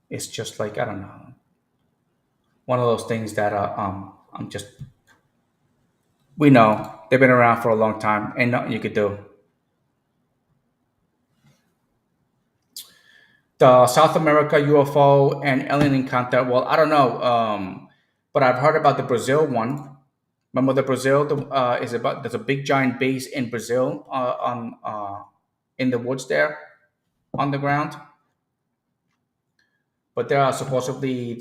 [SPEAKER 1] It's just like I don't know, one of those things that I'm just we know they've been around for a long time, and nothing you could do. The South America UFO and alien encounter. Well, I don't know, but I've heard about the Brazil one. Remember the Brazil? Is about there's a big giant base in Brazil on in the woods there on the ground, but there are supposedly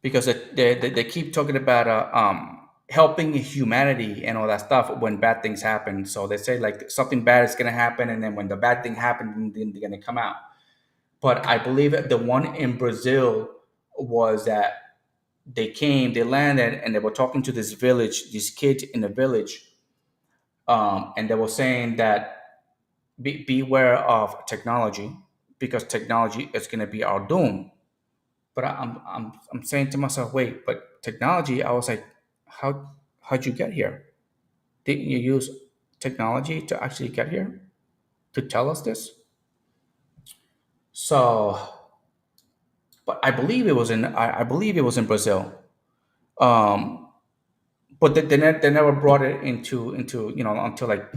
[SPEAKER 1] because they keep talking about helping humanity and all that stuff when bad things happen. So they say like something bad is gonna happen, and then when the bad thing happens, then they're gonna come out. But I believe that the one in Brazil was that they landed, and they were talking to this village, these kids in the village, and they were saying that beware of technology because technology is going to be our doom. But I'm saying to myself, wait, but technology? I was like, how'd you get here? Didn't you use technology to actually get here to tell us this? So, but I believe it was in Brazil. Um, but they never brought it into until like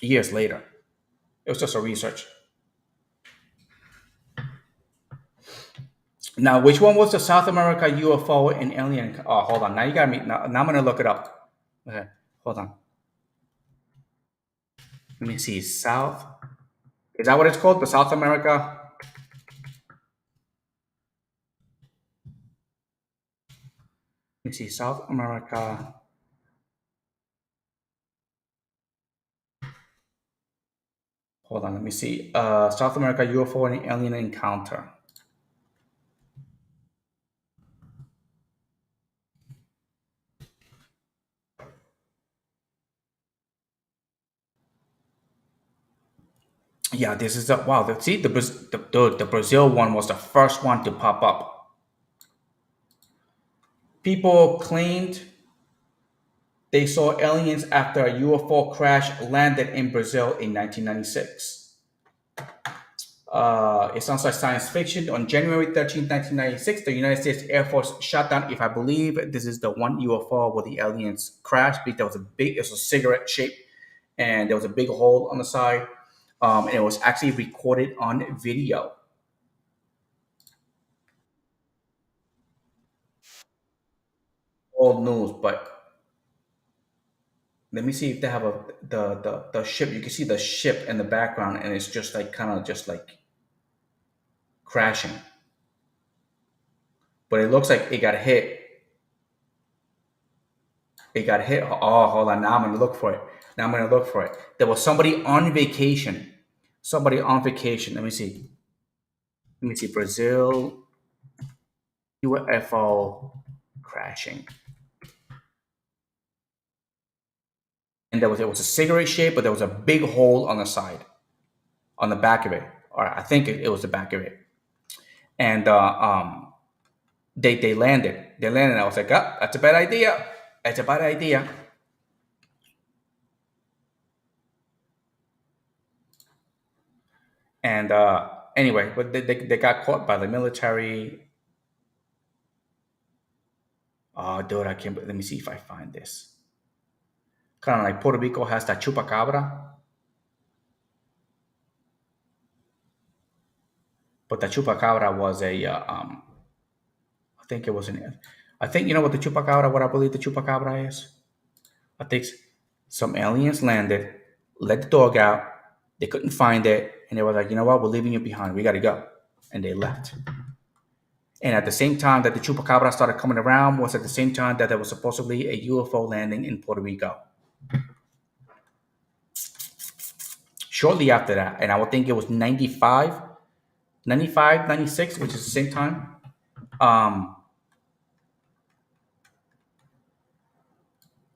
[SPEAKER 1] years later. It was just a research. Now, which one was the South America UFO and alien? Oh, hold on. Now you got me. Now I'm gonna look it up. Okay, hold on. Let me see. South. Is that what it's called? The South America. Let me see. South America. Hold on. Let me see. South America UFO and alien encounter. Yeah, this is the wow. See, the Brazil one was the first one to pop up. People claimed they saw aliens after a UFO crash landed in Brazil in 1996. It sounds like science fiction. On January 13th, 1996, the United States Air Force shot down, if I believe this is the one UFO where the aliens crashed, because it was a cigarette shape and there was a big hole on the side. And it was actually recorded on video. Old news, but let me see if they have the ship. You can see the ship in the background, and it's just like kind of just like crashing. But it looks like it got hit. It got hit. Oh, hold on. Now I'm gonna look for it. Now I'm gonna look for it. There was somebody on vacation. Somebody on vacation. Let me see. Let me see. Brazil UFO crashing. And there was a cigarette shape, but there was a big hole on the side, on the back of it. Or I think it was the back of it. And they landed. They landed. I was like, oh, that's a bad idea. That's a bad idea. And anyway, but they got caught by the military. Oh, dude, I can't. Let me see if I find this. Kind of like Puerto Rico has that chupacabra, but the chupacabra was I think it was an. I think you know what the chupacabra. What I believe the chupacabra is. I think some aliens landed, let the dog out. They couldn't find it, and they were like, you know what? We're leaving you behind. We got to go, and they left. And at the same time that the chupacabra started coming around was at the same time that there was supposedly a UFO landing in Puerto Rico. Shortly after that, and I would think it was 95, 96, which is the same time. Um,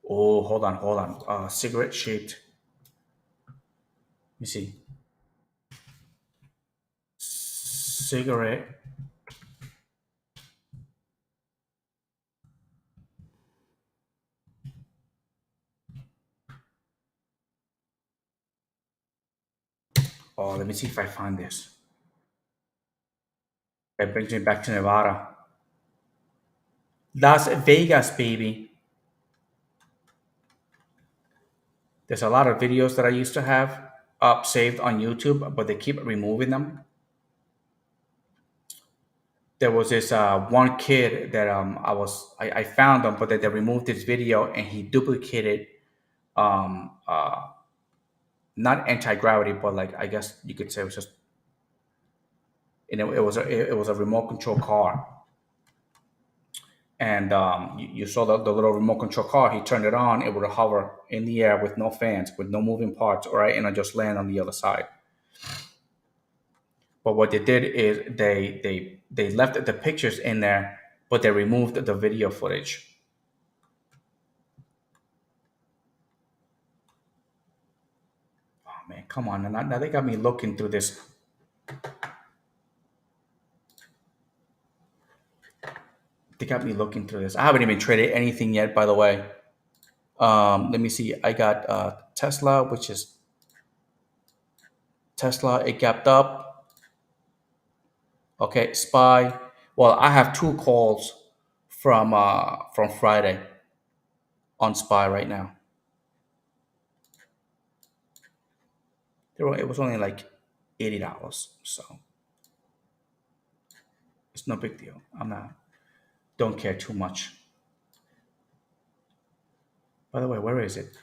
[SPEAKER 1] oh, hold on. Cigarette shaped. Let me see. Cigarette. Oh, let me see if I find this. That brings me back to Nevada. Las Vegas, baby. There's a lot of videos that I used to have up saved on YouTube, but they keep removing them. There was this one kid that I found him, but they removed his video and he duplicated um, uh, not anti gravity, but like I guess you could say it was just it was a remote control car, and you saw the little remote control car. He turned it on, it would hover in the air with no fans, with no moving parts, all right, and I just land on the other side. But what they did is they left the pictures in there, but they removed the video footage. Oh man, come on! Now they got me looking through this. They got me looking through this. I haven't even traded anything yet, by the way. Let me see. I got Tesla, which is Tesla. It gapped up. Okay, Spy. Well, I have two calls from Friday on Spy right now. It was only like $80, so it's no big deal. I'm not don't care too much. By the way, where is it?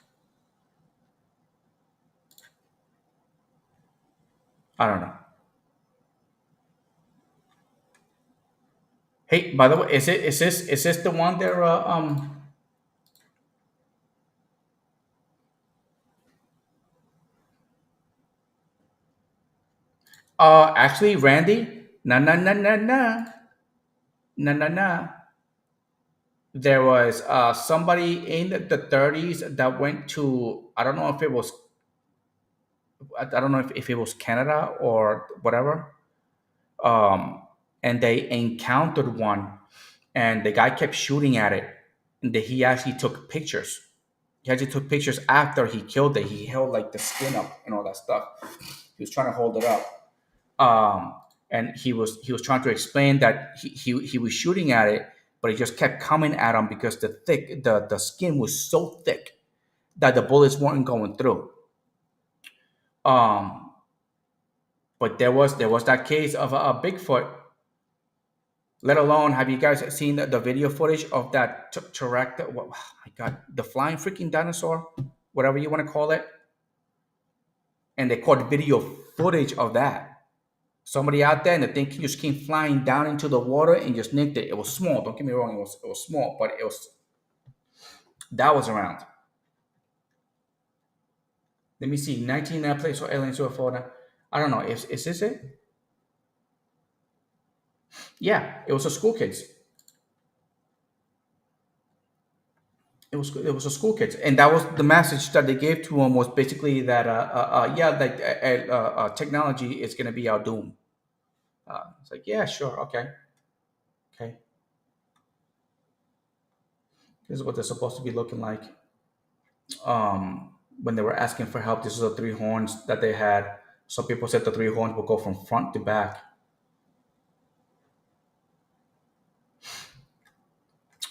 [SPEAKER 1] I don't know. Hey, by the way, is this the one there? Actually, Randy, na. There was somebody in the 30s that went to, I don't know if it was, I don't know if it was Canada or whatever, um, and they encountered one, and the guy kept shooting at it, and he actually took pictures. He actually took pictures after he killed it. He held like the skin up and all that stuff. He was trying to hold it up, and he was trying to explain that he was shooting at it, but it just kept coming at him because the skin was so thick that the bullets weren't going through. Um, but there was that case of a Bigfoot. Let alone, have you guys seen the video footage of that T-Rex? Oh my God, the flying freaking dinosaur, whatever you want to call it, and they caught video footage of that. Somebody out there and the thing just came flying down into the water and just nicked it. It was small. Don't get me wrong. It was small, but that was around. Let me see. 19 that place for aliens or Florida. I don't know. Is this it? Yeah, it was a school kids. It was a school kids, and that was the message that they gave to him was basically that yeah, like technology is going to be our doom. It's like, yeah, sure, okay, okay. This is what they're supposed to be looking like. When they were asking for help, this is the three horns that they had. Some people said the three horns will go from front to back.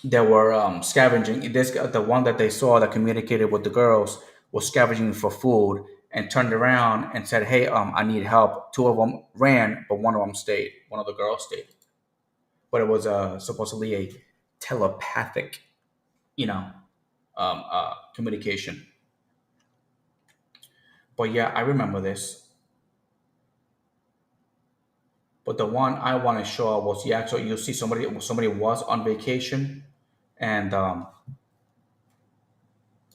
[SPEAKER 1] They were scavenging. The one that they saw that communicated with the girls was scavenging for food and turned around and said, "Hey, I need help." Two of them ran, but one of them stayed. One of the girls stayed. But it was supposedly a telepathic, communication. But yeah, I remember this. But the one I want to show was the actual. You see, somebody was on vacation, and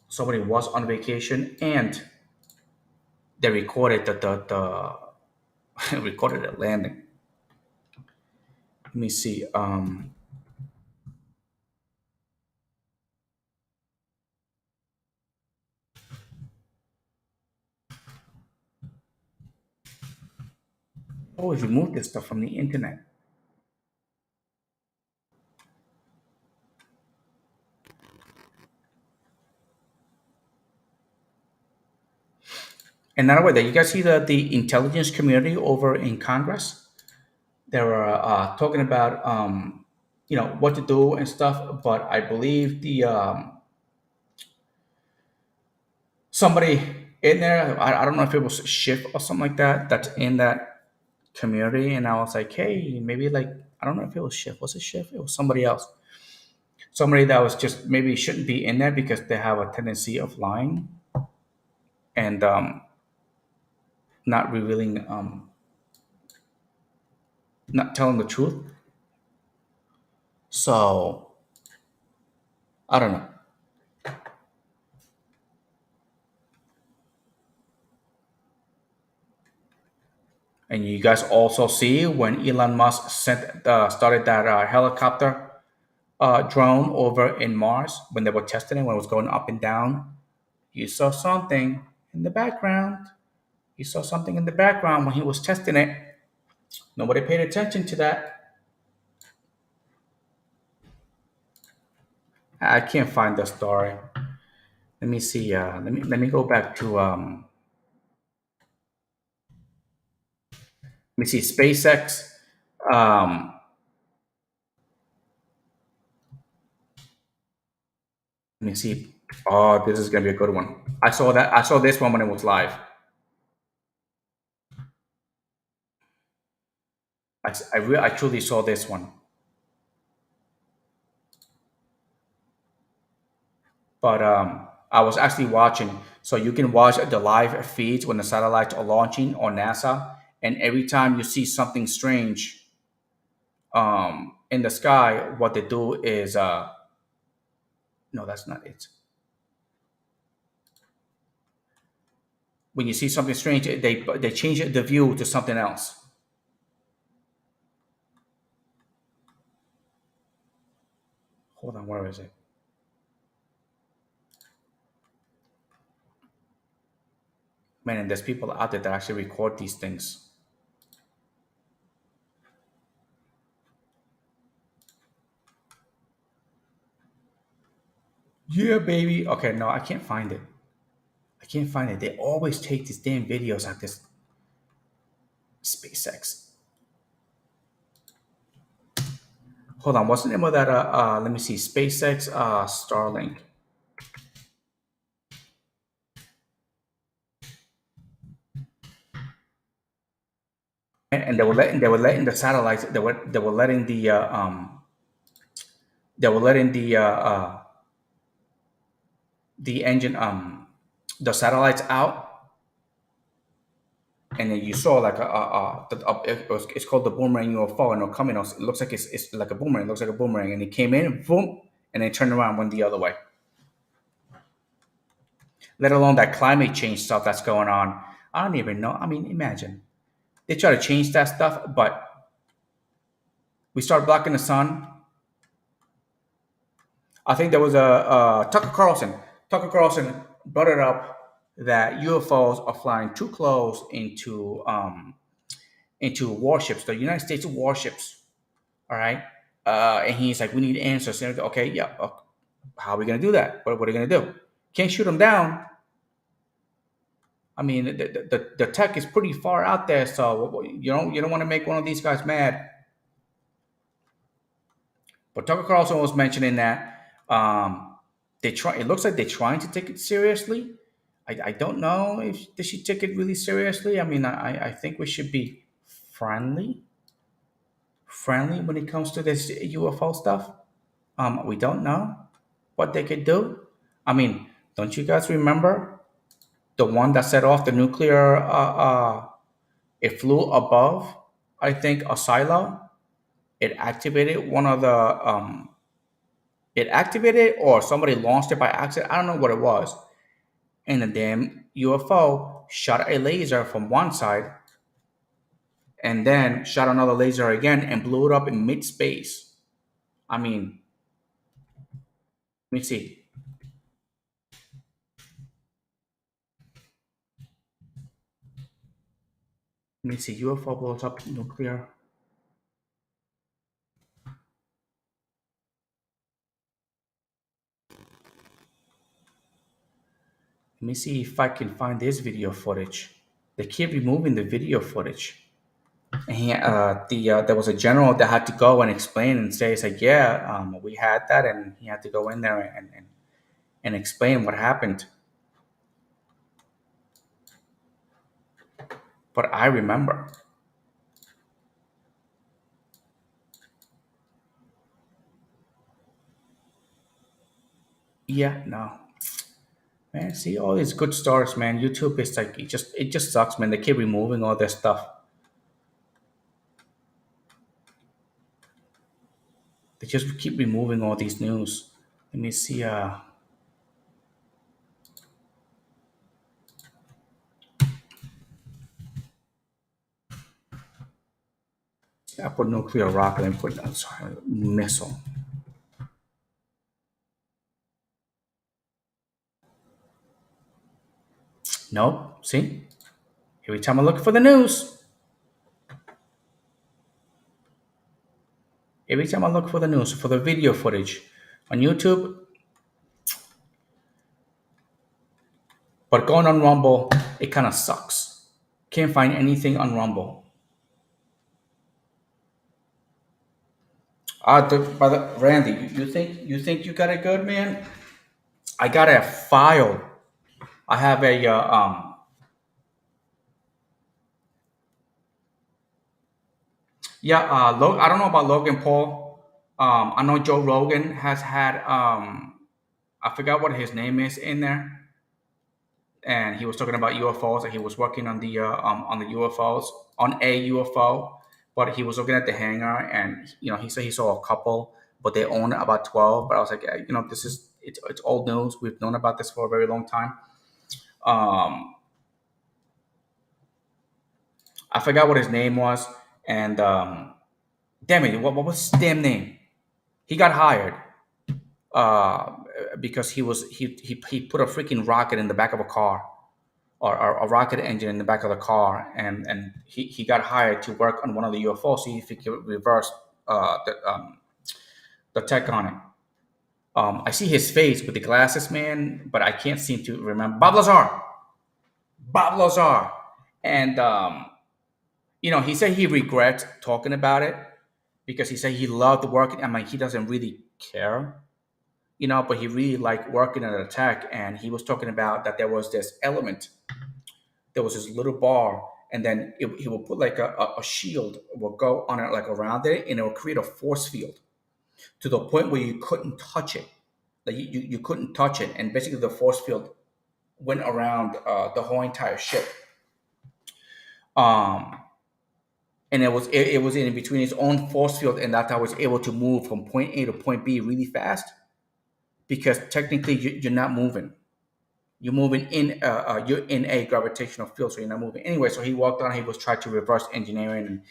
[SPEAKER 1] somebody was on vacation, and they recorded the recorded it landing. Let me see. Always remove this stuff from the internet. Another way that you guys see the intelligence community over in Congress, they were talking about what to do and stuff. But I believe the somebody in there, I don't know if it was Schiff or something like that, that's in that community, and I was like, hey, maybe like I don't know if it was Schiff. Was it Schiff? It was somebody else. Somebody that was just maybe shouldn't be in there because they have a tendency of lying and not revealing, not telling the truth. So I don't know. And you guys also see when Elon Musk started that helicopter drone over in Mars when they were testing it, when it was going up and down. You saw something in the background. You saw something in the background when he was testing it. Nobody paid attention to that. I can't find the story. Let me see. Let me go back to let me see SpaceX. Um, let me see. Oh, this is gonna be a good one. I saw that. I saw this one when it was live. I truly saw this one. But I was actually watching. So you can watch the live feeds when the satellites are launching on NASA, and every time you see something strange in the sky, what they do is no, that's not it. When you see something strange, they change the view to something else. Hold on, where is it? Man, and there's people out there that actually record these things. Yeah, baby. Okay, no, I can't find it. I can't find it. They always take these damn videos at this SpaceX. Hold on, what's the name of that? Let me see. SpaceX Starlink. And they were letting the satellites. They were letting the engine the satellites out, and then you saw like it's called the boomerang UFO, and it'll come in. It looks like it's like a boomerang. It looks like a boomerang, and it came in, boom, and then turned around, went the other way. Let alone that climate change stuff that's going on. I don't even know. I mean, imagine they try to change that stuff, but we start blocking the sun. I think there was a Tucker Carlson. Tucker Carlson brought it up that UFOs are flying too close into warships, the United States warships. All right, and he's like, we need answers. And okay, yeah, how are we gonna do that? What are you gonna do? Can't shoot them down. I mean, the tech is pretty far out there, so you don't want to make one of these guys mad. But Tucker Carlson was mentioning that they try. It looks like they're trying to take it seriously. I don't know if they should take it really seriously. I mean, I think we should be friendly, friendly when it comes to this UFO stuff. We don't know what they could do. I mean, don't you guys remember the one that set off the nuclear? It flew above, I think, a silo. It activated one of the it activated or somebody launched it by accident. I don't know what it was. And the damn UFO shot a laser from one side and then shot another laser again and blew it up in mid space. I mean, let me see. Let me see. UFO blows up nuclear. Let me see if I can find this video footage. They keep removing the video footage. And there was a general that had to go and explain and say, it's like, yeah, we had that, and he had to go in there and explain what happened. But I remember. Yeah, no. Man, see all these good stars, man. YouTube is like it just sucks, man. They keep removing all their stuff. They just keep removing all these news. Let me see. put nuclear rocket and put sorry, missile. Nope. See, every time I look for the news, every time I look for the news for the video footage on YouTube, but going on Rumble, it kind of sucks. Can't find anything on Rumble. Randy, you think you got it good, man? I got a file. I have a yeah. I don't know about Logan Paul. I know Joe Rogan has had I forgot what his name is in there, and he was talking about UFOs. And he was working on the UFOs on a UFO, but he was looking at the hangar, and he said he saw a couple, but they own about 12. But I was like, this is it's old news. We've known about this for a very long time. Um, I forgot what his name was, and damn it, what was his damn name? He got hired uh, because he put a freaking rocket in the back of a car, or a rocket engine in the back of the car, and he got hired to work on one of the UFOs, see if he could reverse the tech on it. I see his face with the glasses, man, but I can't seem to remember. Bob Lazar, and he said he regrets talking about it because he said he loved working. I mean, he doesn't really care, but he really liked working at a tech, and he was talking about that there was this little bar, and then he will put like a shield will go on it, like around it, and it will create a force field to the point where you couldn't touch it. Like you couldn't touch it, and basically the force field went around the whole entire ship. Um, and it was in between its own force field, and that's how it's able to move from point A to point B really fast, because technically you're not moving. You're in a gravitational field, so you're not moving anyway. So he walked on. He was trying to reverse engineering, and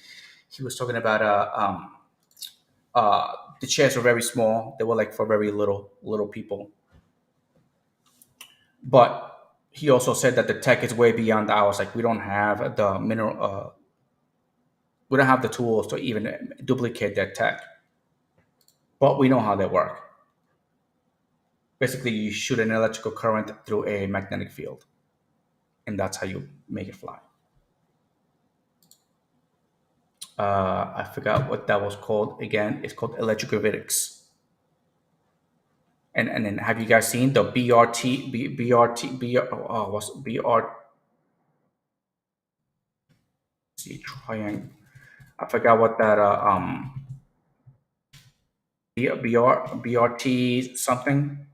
[SPEAKER 1] he was talking about the chairs were very small. They were like for very little people. But he also said that the tech is way beyond ours. Like we don't have the we don't have the tools to even duplicate that tech, but we know how they work. Basically, you shoot an electrical current through a magnetic field, and that's how you make it fly. I forgot what that was called again. It's called electrogravitics. And then have you guys seen the BRT what's BRT triangle? I forgot what that BRT something.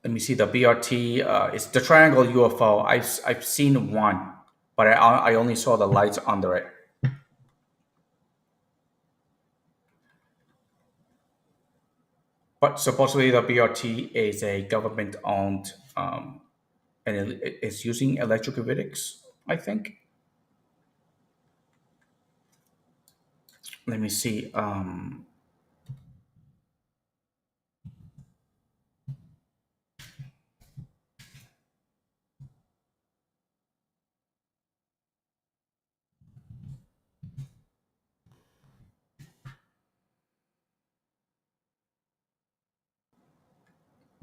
[SPEAKER 1] Let me see the BRT. It's the triangle UFO. I've seen one, but I only saw the lights under it. But supposedly the BRT is a government-owned, and it's using electrogravitics, I think. Let me see.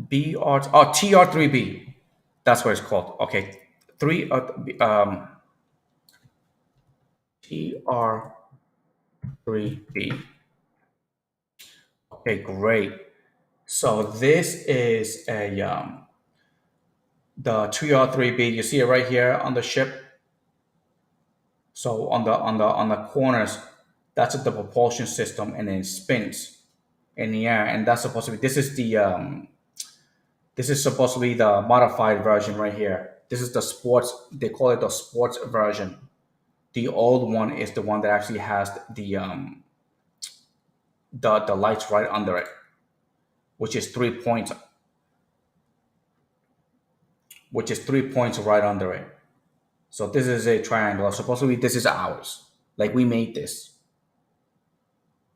[SPEAKER 1] TR3B. That's what it's called. Okay, three TR3B. Okay, great. So this is a the TR3B. You see it right here on the ship. So on the corners, that's the propulsion system, and then it spins in the air, and that's supposed to be. This is supposed to be the modified version right here. This is the sports. They call it the sports version. The old one is the one that actually has the lights right under it, which is 3 points. which is 3 points right under it. So this is a triangle. Supposedly this is ours. Like we made this.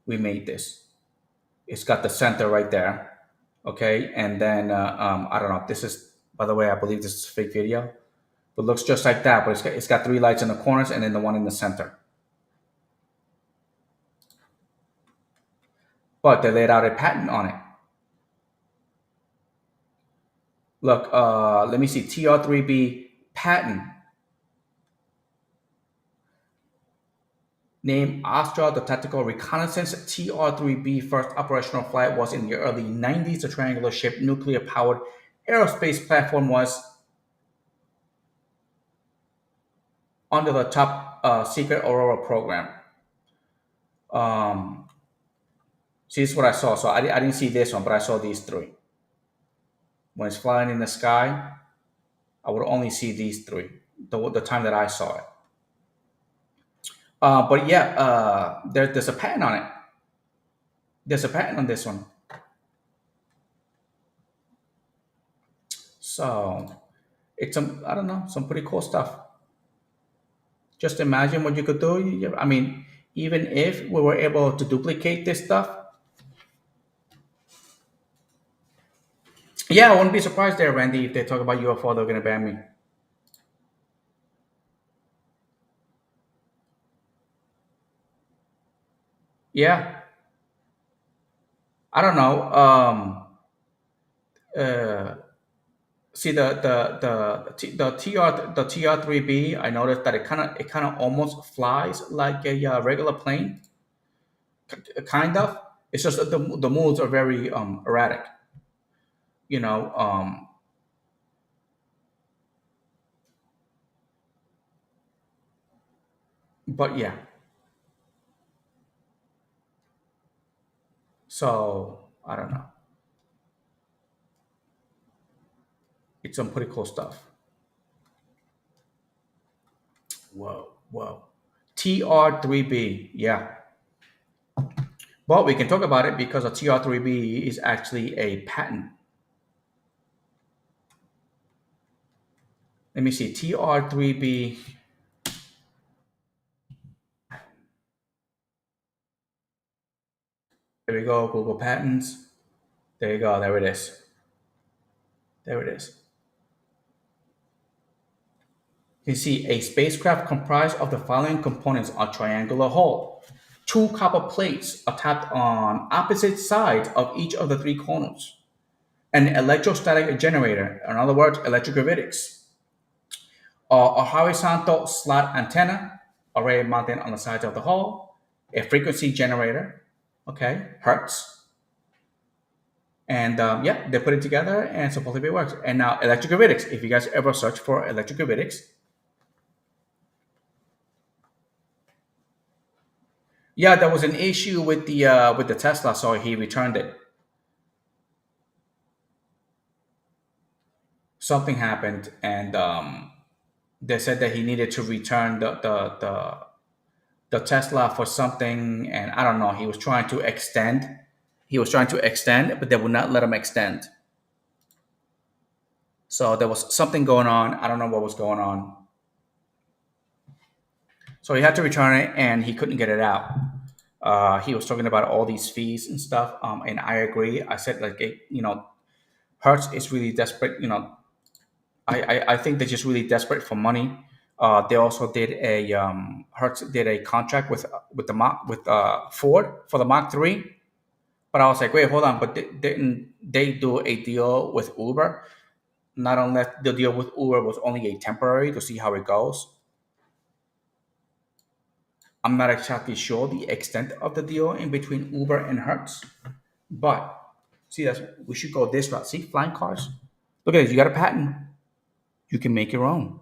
[SPEAKER 1] We made this. It's got the center right there. Okay, and then I don't know. This is, by the way, I believe this is fake video, but it looks just like that. But it's got three lights in the corners and then the one in the center. But they laid out a patent on it. Look, let me see. TR3B patent. Named Astra, the tactical reconnaissance TR-3B first operational flight was in the early 90s. The triangular shaped nuclear powered aerospace platform was under the top secret Aurora program. See, this is what I saw. So I didn't see this one, but I saw these three. When it's flying in the sky, I would only see these three the time that I saw it. But yeah, there's a patent on it. There's a patent on this one. So it's some, I don't know, some pretty cool stuff. Just imagine what you could do. I mean, even if we were able to duplicate this stuff, yeah, I wouldn't be surprised there, Randy, if they talk about UFO, they're gonna ban me. Yeah, I don't know. Uh, See the TR3B. I noticed that it kind of almost flies like a regular plane, kind of. It's just that the moves are very erratic. You know. But yeah. So I don't know. It's some pretty cool stuff. Whoa, whoa. TR3B, yeah. But we can talk about it because a TR3B is actually a patent. Let me see. TR3B. There we go. Google Patents. There you go. There it is. There it is. You can see a spacecraft comprised of the following components: a triangular hull, two copper plates are tapped on opposite sides of each of the three corners, an electrostatic generator, in other words, electrogravitics, a horizontal slot antenna array mounted on the sides of the hull, a frequency generator, okay, hertz, and yeah, they put it together and supposedly it works. And now electrogravitics, if you guys ever search for electrogravitics, yeah, there was an issue with the Tesla, so he returned it. Something happened, and they said that he needed to return the Tesla for something, and I don't know. He was trying to extend. He was trying to extend, but they would not let him extend. So there was something going on. I don't know what was going on. So he had to return it, and he couldn't get it out. He was talking about all these fees and stuff, and I agree. I said like, Hertz is really desperate. I think they're just really desperate for money. They also did a Hertz did a contract with the Mach with Ford for the Mach 3. But I was like, wait, hold on. But didn't they do a deal with Uber? Not unless the deal with Uber was only a temporary to see how it goes. I'm not exactly sure the extent of the deal in between Uber and Hertz. But see, we should go this route. See, flying cars. Look at this. You got a patent. You can make your own.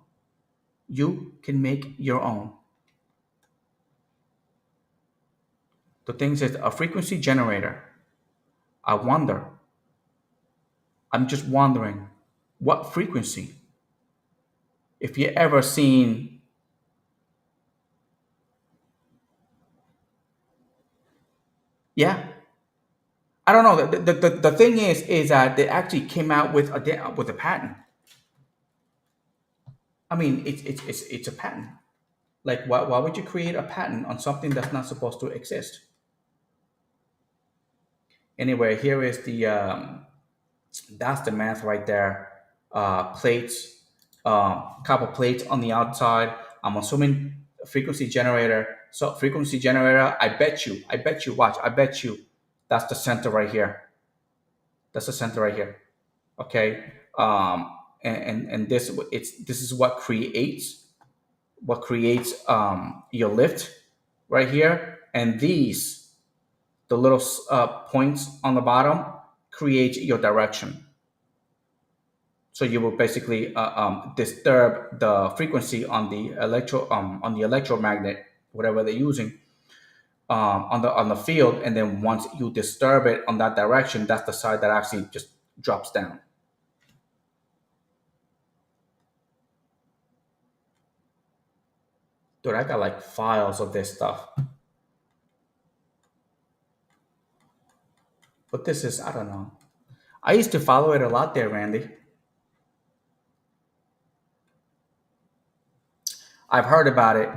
[SPEAKER 1] You can make your own. The thing is a frequency generator. I wonder. I'm just wondering what frequency. If you ever seen, yeah, I don't know. The thing is that they actually came out with a patent. I mean, it's a patent. Like, why would you create a patent on something that's not supposed to exist? Anyway, here is the that's the math right there. Plates, copper plates on the outside. I'm assuming frequency generator. So frequency generator. I bet you. Watch. I bet you. That's the center right here. That's the center right here. Okay. And this is what creates your lift right here, and these the little points on the bottom create your direction. So you will basically disturb the frequency on the electromagnet, whatever they're using, on the field, and then once you disturb it on that direction, that's the side that actually just drops down. Dude, I got like files of this stuff, but this is, I don't know. I used to follow it a lot there, Randy. I've heard about it.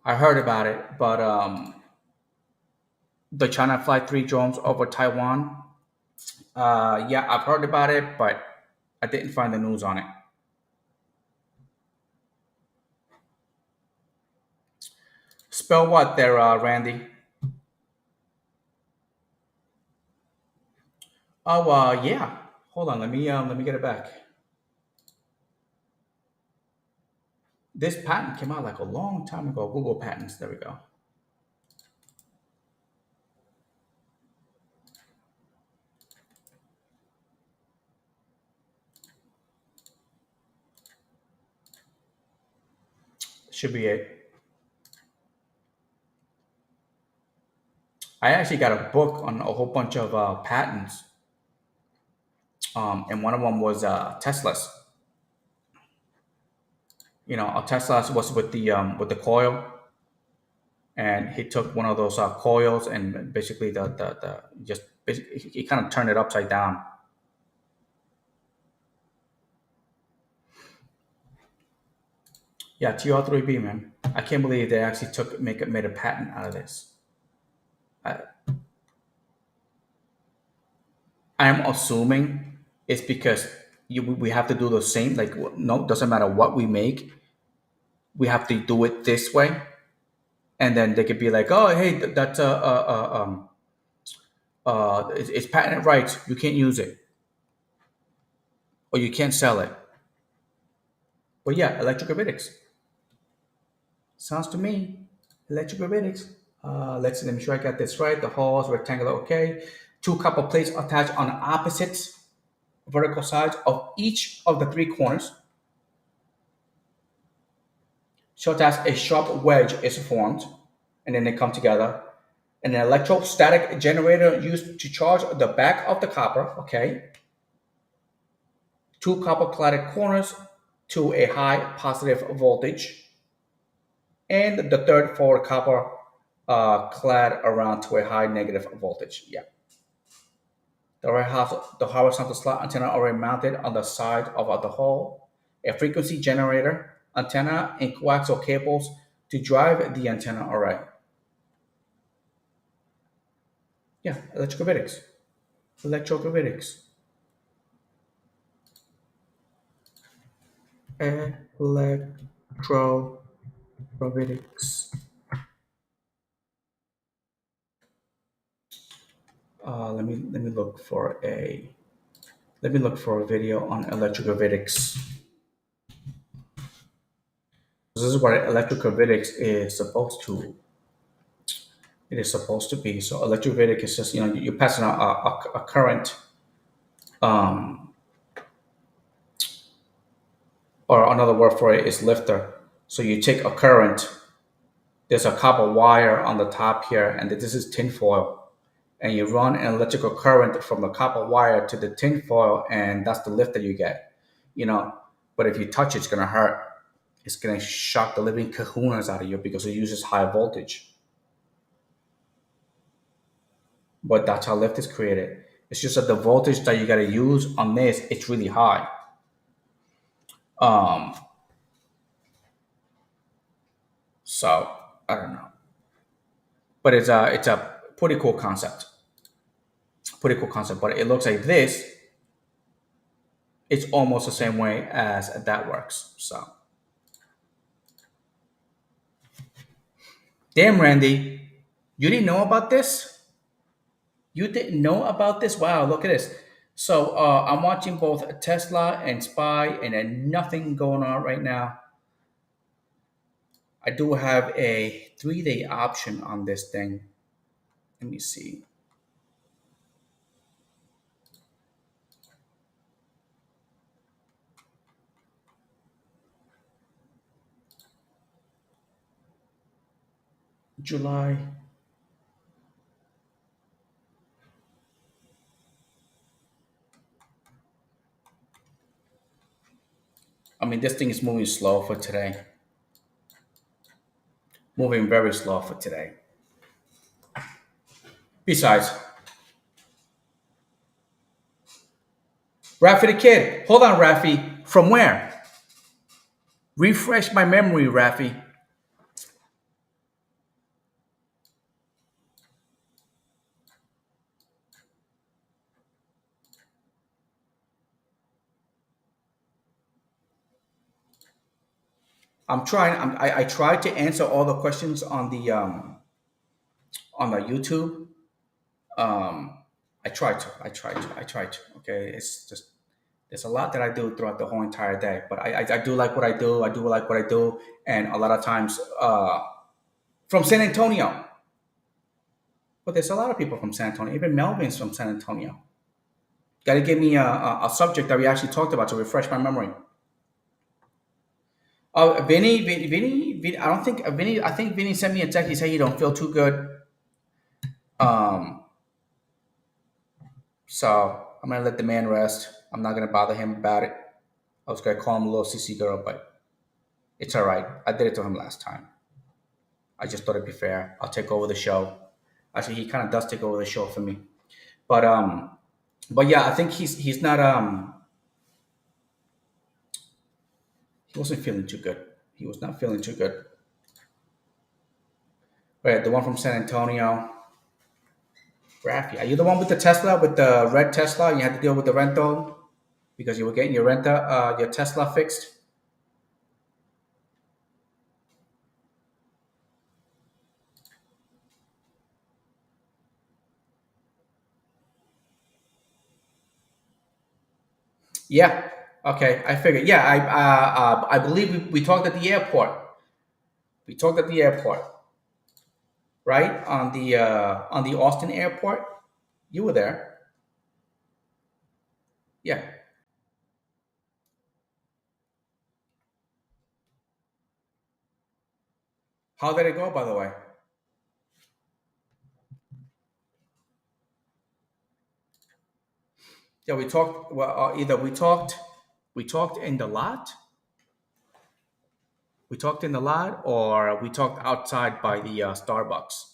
[SPEAKER 1] I heard about it, but the China Flight 3 drones over Taiwan. Yeah, I've heard about it, but I didn't find the news on it. Spell what there, Randy? Oh, yeah. Hold on. Let me get it back. This patent came out like a long time ago. Google patents. There we go. Should be it. I actually got a book on a whole bunch of patents, and one of them was Tesla's. A Tesla was with the coil, and he took one of those coils and basically the just basically he kind of turned it upside down. Yeah, TR3B, man. I can't believe they actually made a patent out of this. I, I'm assuming it's because we have to do the same. Like, no, doesn't matter what we make, we have to do it this way, and then they could be like, oh, hey, that's it's patent rights. You can't use it, or you can't sell it. But yeah, electrogravitics sounds to me electrogravitics. Let me sure I got this right. The hall is rectangular. Okay, two copper plates attached on opposite vertical sides of each of the three corners, so that a sharp wedge is formed, and then they come together. An electrostatic generator used to charge the back of the copper. Okay, two copper-cladded corners to a high positive voltage, and the third forward copper clad around to a high negative voltage. Yeah. The horizontal slot antenna array mounted on the side of the hull, a frequency generator antenna, and coaxial cables to drive the antenna array. Yeah, electrogravitics. Electrogravitics. Electrogravitics. Let me look for a video on electrogravitics. This is what electrogravitics is supposed to. It is supposed to be. So electrogravitic is just you're passing a current, um, or another word for it is lifter. So you take a current. There's a copper wire on the top here, and this is tinfoil, and you run an electrical current from the copper wire to the tinfoil, and that's the lift that you get. But if you touch it, it's gonna hurt. It's gonna shock the living kahunas out of you because it uses high voltage. But that's how lift is created. It's just that the voltage that you gotta use on this, it's really high. Um, so I don't know, but it's a pretty cool concept. Pretty cool concept. But it looks like this. It's almost the same way as that works. So damn, Randy, you didn't know about this? You didn't know about this? Wow, look at this. So I'm watching both Tesla and Spy, and then nothing going on right now. I do have a 3-day option on this thing. Let me see. July. I mean, this thing is moving slow for today. Moving very slow for today. Besides, Rafi the Kid. Hold on, Rafi. From where? Refresh my memory, Rafi. I'm trying. I tried to answer all the questions on the YouTube. Um, I tried to. I tried to. I tried to. Okay, it's just there's a lot that I do throughout the whole entire day, but I do like what I do. I do like what I do, and a lot of times from San Antonio. But there's a lot of people from San Antonio. Even Melvin's from San Antonio. Got to give me a subject that we actually talked about to refresh my memory. Oh, Vinny, I don't think Vinny. I think Vinny sent me a text. He said he don't feel too good. Um, so I'm gonna let the man rest. I'm not gonna bother him about it. I was gonna call him a little sissy girl, but it's all right. I did it to him last time. I just thought it'd be fair. I'll take over the show. Actually, he kind of does take over the show for me. But but yeah, I think he's not he wasn't feeling too good. He was not feeling too good. Right, the one from San Antonio. Rafi, are you the one with the Tesla, with the red Tesla? You had to deal with the rental because you were getting your Tesla fixed. Yeah. Okay. I figured. Yeah. I believe we talked at the airport. We talked at the airport, right? On the Austin airport. You were there. Yeah. How did it go, by the way? Yeah, we talked. Well, either we talked in the lot, or we talked outside by the Starbucks.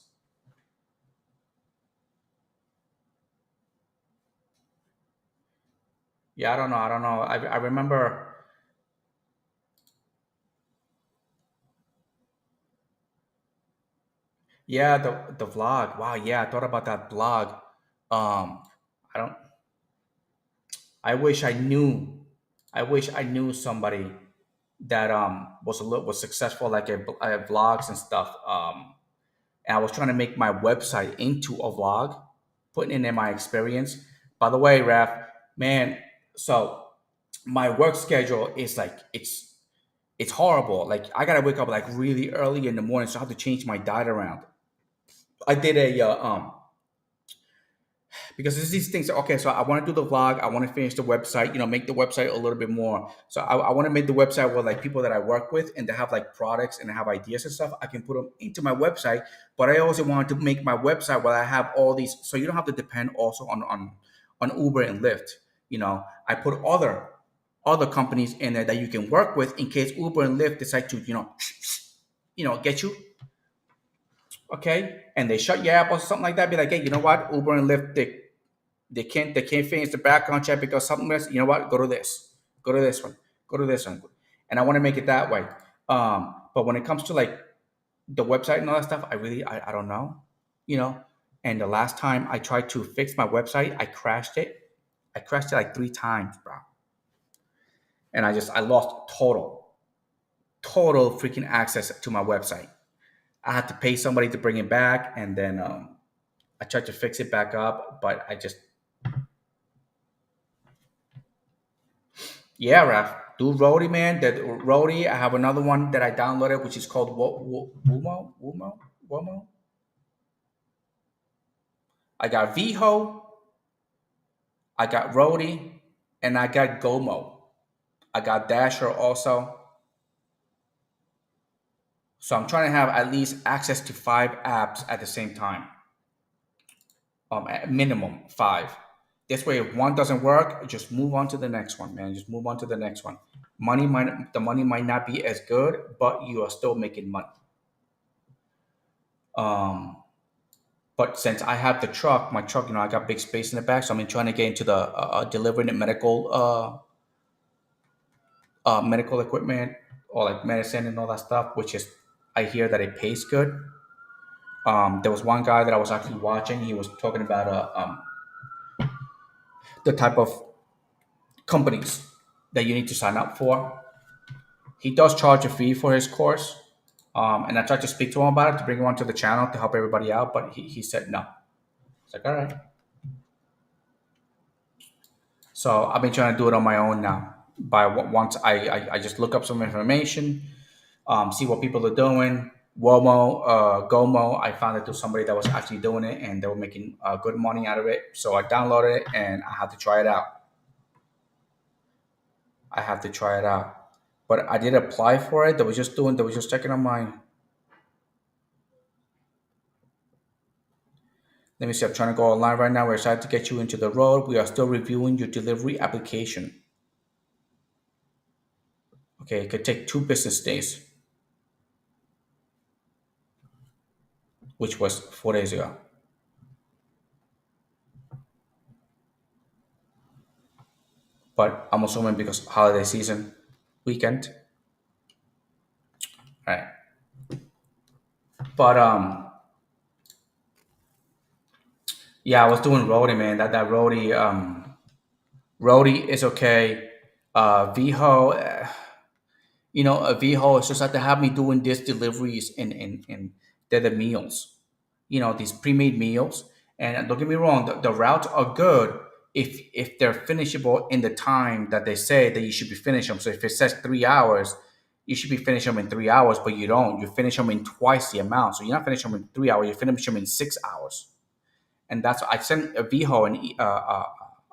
[SPEAKER 1] Yeah, I don't know. I don't know. I remember. Yeah, the vlog. Wow. Yeah, I thought about that vlog. I don't. I wish I knew. I wish I knew somebody that was successful like at vlogs and stuff. And I was trying to make my website into a vlog, putting in there my experience. By the way, Raf, man, so my work schedule is like it's horrible. Like I gotta wake up like really early in the morning, so I have to change my diet around. I did a because it's these things. Okay, so I want to do the vlog. I want to finish the website. Make the website a little bit more. So I want to make the website where like people that I work with and they have like products and they have ideas and stuff. I can put them into my website. But I also want to make my website where I have all these, so you don't have to depend also on Uber and Lyft. I put other companies in there that you can work with in case Uber and Lyft decide to get you. Okay, and they shut your app or something like that. Be like, hey, you know what? Uber and Lyft, they They can't finish the background check because something else. You know what? Go to this. Go to this one. Go to this one. And I want to make it that way. But when it comes to like the website and all that stuff, I don't know. You know. And the last time I tried to fix my website, I crashed it. I crashed it like 3 times, bro. And I lost total freaking access to my website. I had to pay somebody to bring it back, and then I tried to fix it back up, but yeah, Raf, do Rody, man. That Rody. I have another one that I downloaded, which is called Womo. I got VHO, I got Rody, and I got Gomo. I got Dasher also. So I'm trying to have at least access to 5 apps at the same time. At minimum 5. This way, if one doesn't work, just move on to the next one, man. Just move on to the next one. The money might not be as good, but you are still making money. But since I have the truck, my truck, I got big space in the back, so I'm trying to get into the delivering the medical equipment or like medicine and all that stuff, which is I hear that it pays good. There was one guy that I was actually watching. He was talking about the type of companies that you need to sign up for. He does charge a fee for his course, and I tried to speak to him about it to bring him onto the channel to help everybody out, but he said no. It's like, all right. So I've been trying to do it on my own now. Once I just look up some information, see what people are doing. Gomo, I found it through somebody that was actually doing it, and they were making good money out of it. So I downloaded it, and I had to try it out. But I did apply for it. They was just checking on my. Let me see. I'm trying to go online right now. We're excited to get you into the road. We are still reviewing your delivery application. Okay, it could take 2 business days, which was 4 days ago. But I'm assuming because holiday season, weekend. All right. But yeah, I was doing roadie, man. That roadie roadie is okay. VHO, a VHO is just like to have me doing these deliveries in they're the meals. These pre-made meals. And don't get me wrong, the routes are good if they're finishable in the time that they say that you should be finishing them. So if it says 3 hours, you should be finishing them in 3 hours, but you don't. You finish them in twice the amount. So you're not finishing them in 3 hours, you finish them in 6 hours. And that's I sent a VHO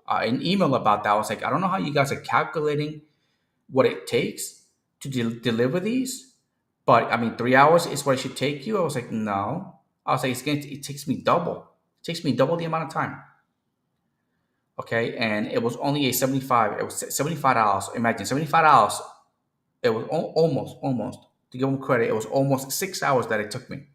[SPEAKER 1] an email about that. I was like, I don't know how you guys are calculating what it takes to deliver these, but I mean, 3 hours is what it should take you. I was like, no. I was like, it takes me double. It takes me double the amount of time. Okay, and it was only a 75. It was $75. Imagine $75. It was almost. To give them credit, it was almost 6 hours that it took me.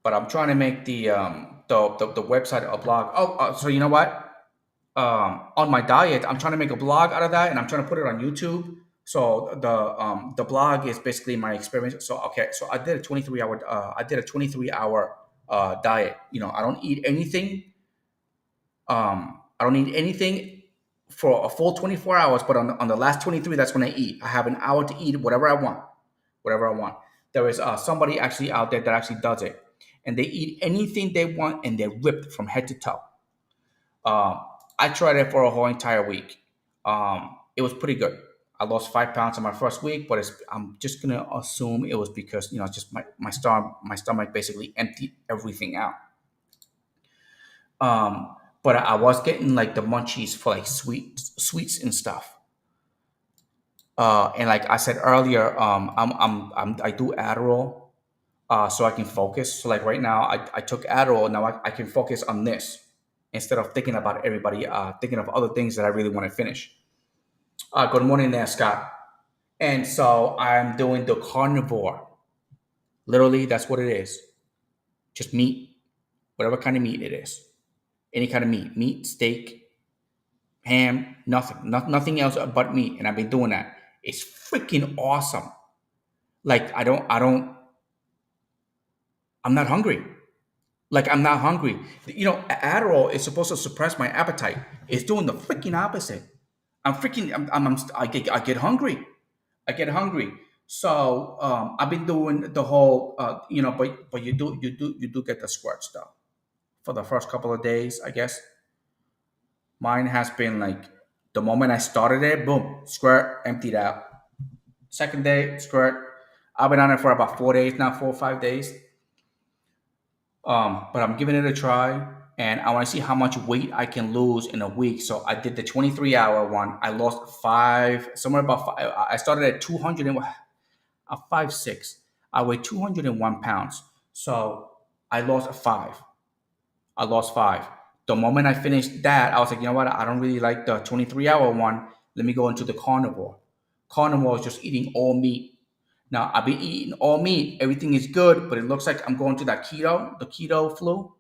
[SPEAKER 1] But I'm trying to make the website a blog. So you know what? On my diet, I'm trying to make a blog out of that, and I'm trying to put it on YouTube. So the blog is basically my experience. So okay, so I did a 23 hour diet. I don't eat anything. I don't eat anything for a full 24 hours, but on the last 23, that's when I eat. I have an hour to eat whatever I want. There is somebody actually out there that actually does it, and they eat anything they want, and they're ripped from head to toe. I tried it for a whole entire week. It was pretty good. I lost 5 pounds in my first week, but I'm just gonna assume it was because just my stomach basically emptied everything out. But I was getting like the munchies for like sweets and stuff. And like I said earlier, I do Adderall, so I can focus. So like right now, I took Adderall. Now I can focus on this instead of thinking about everybody, thinking of other things that I really want to finish. Good morning there, Scott. And so I'm doing the carnivore. Literally, that's what it is. Just meat, whatever kind of meat it is. Any kind of meat, steak, ham, nothing else but meat. And I've been doing that. It's freaking awesome. Like I'm not hungry. Like I'm not hungry. Adderall is supposed to suppress my appetite. It's doing the freaking opposite. I get hungry. I get hungry. So I've been doing the whole, but you do get the squirts though. For the first couple of days, I guess mine has been like the moment I started it, boom, squirt, emptied out. Second day, squirt. I've been on it for about 4 days now, 4 or 5 days. But I'm giving it a try, and I want to see how much weight I can lose in a week. So I did the 23-hour one. I lost somewhere about five. I started at 200 and 5'6". I weigh 201 pounds. So I lost five. I lost five. The moment I finished that, I was like, you know what? I don't really like the 23-hour one. Let me go into the carnivore. Carnivore is just eating all meat. Now I've been eating all meat. Everything is good, but it looks like I'm going to that the keto flu,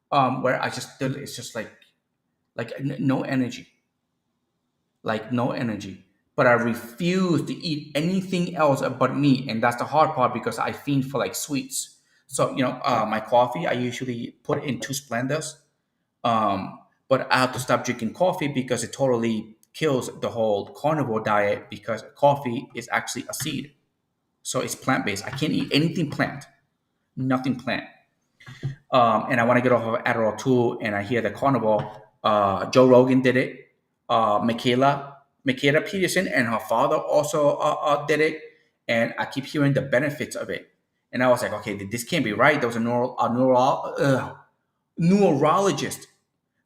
[SPEAKER 1] where it's just like no energy, like no energy. But I refuse to eat anything else but meat, and that's the hard part because I fiend for like sweets. So my coffee I usually put in two Splendors, but I have to stop drinking coffee because it totally kills the whole carnivore diet because coffee is actually a seed. So it's plant based. I can't eat anything plant, nothing plant. And I want to get off of Adderall too. And I hear the carnivore. Joe Rogan did it. Michaela Peterson and her father also did it. And I keep hearing the benefits of it. And I was like, okay, this can't be right. There was a neurologist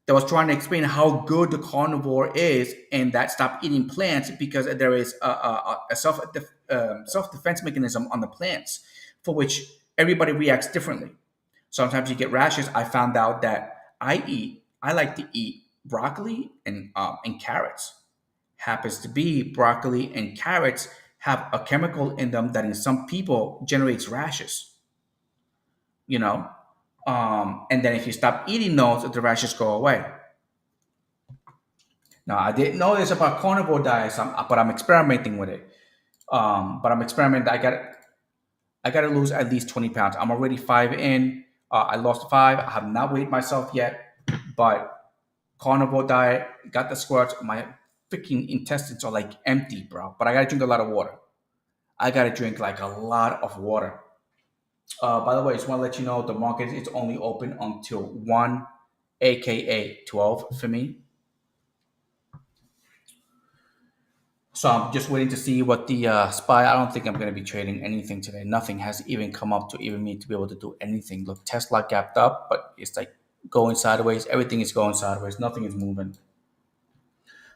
[SPEAKER 1] that was trying to explain how good the carnivore is and that stop eating plants because there is a self defense mechanism on the plants for which everybody reacts differently. Sometimes you get rashes. I found out that I like to eat broccoli and carrots. Happens to be broccoli and carrots have a chemical in them that in some people generates rashes. You know, and then if you stop eating those, the rashes go away. Now I didn't know this about carnivore diet, but I'm experimenting with it. But I'm experimenting. I got to lose at least 20 pounds. I'm already five in. I lost five. I have not weighed myself yet, but carnivore diet got the squirts. My freaking intestines are like empty, bro. But I gotta drink a lot of water. I gotta drink like a lot of water. By the way, I just want to let you know the market is only open until 1, aka 12 for me. So I'm just waiting to see what the SPY. I don't think I'm going to be trading anything today. Nothing has even come up to even me to be able to do anything. Look, Tesla gapped up, but it's like going sideways. Everything is going sideways. Nothing is moving.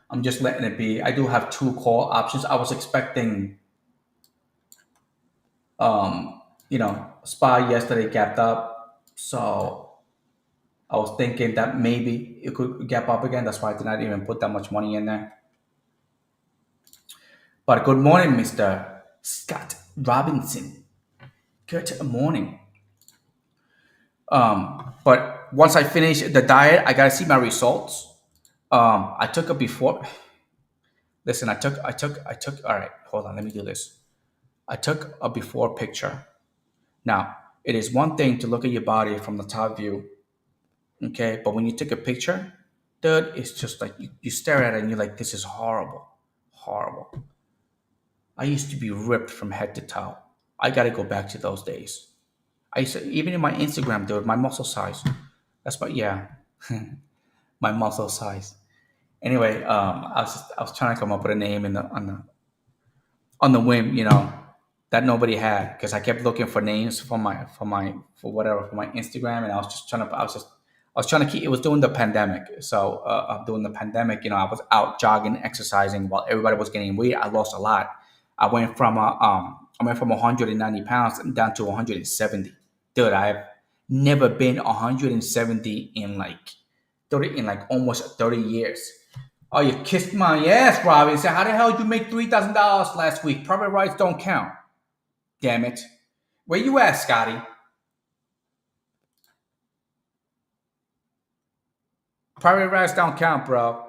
[SPEAKER 1] I'm just letting it be. I do have two call options. I was expecting, SPY yesterday gapped up. So I was thinking that maybe it could gap up again. That's why I did not even put that much money in there. But good morning, Mr. Scott Robinson. Good morning. But once I finish the diet, I gotta see my results. I took a before. Listen, I took. All right, hold on. Let me do this. I took a before picture. Now, it is one thing to look at your body from the top view, okay? But when you take a picture, dude, it's just like you stare at it and you're like, this is horrible, horrible. I used to be ripped from head to toe. I gotta go back to those days. I used to, even in my Instagram, dude, my muscle size. That's what, yeah, my muscle size. Anyway, I was trying to come up with a name on the whim, that nobody had because I kept looking for names for my Instagram, and I was trying to keep. It was during the pandemic, so during the pandemic, I was out jogging, exercising while everybody was getting weight. I lost a lot. I went from 190 pounds down to 170. Dude, I've never been 170 in like 30 in like almost 30 years. Oh, you kissed my ass, Robbie. So how the hell did you make $3,000 last week? Private rights don't count. Damn it. Where you at, Scotty? Private rights don't count, bro.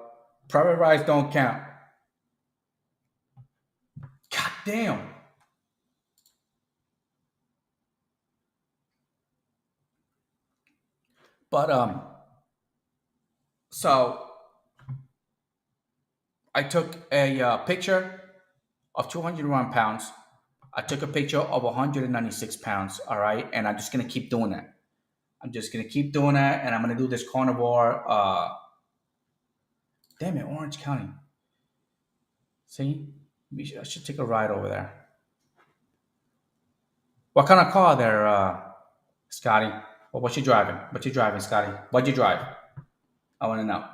[SPEAKER 1] Private rights don't count. God damn. But so I took a picture of 201 pounds. I took a picture of 196 pounds. All right, and I'm just gonna keep doing that. I'm just gonna keep doing that, and I'm gonna do this carnivore. Damn it, Orange County. See, I should take a ride over there. What kind of car there, Scotty? Well, what you driving? What you driving, Scotty? What you drive? I want to know.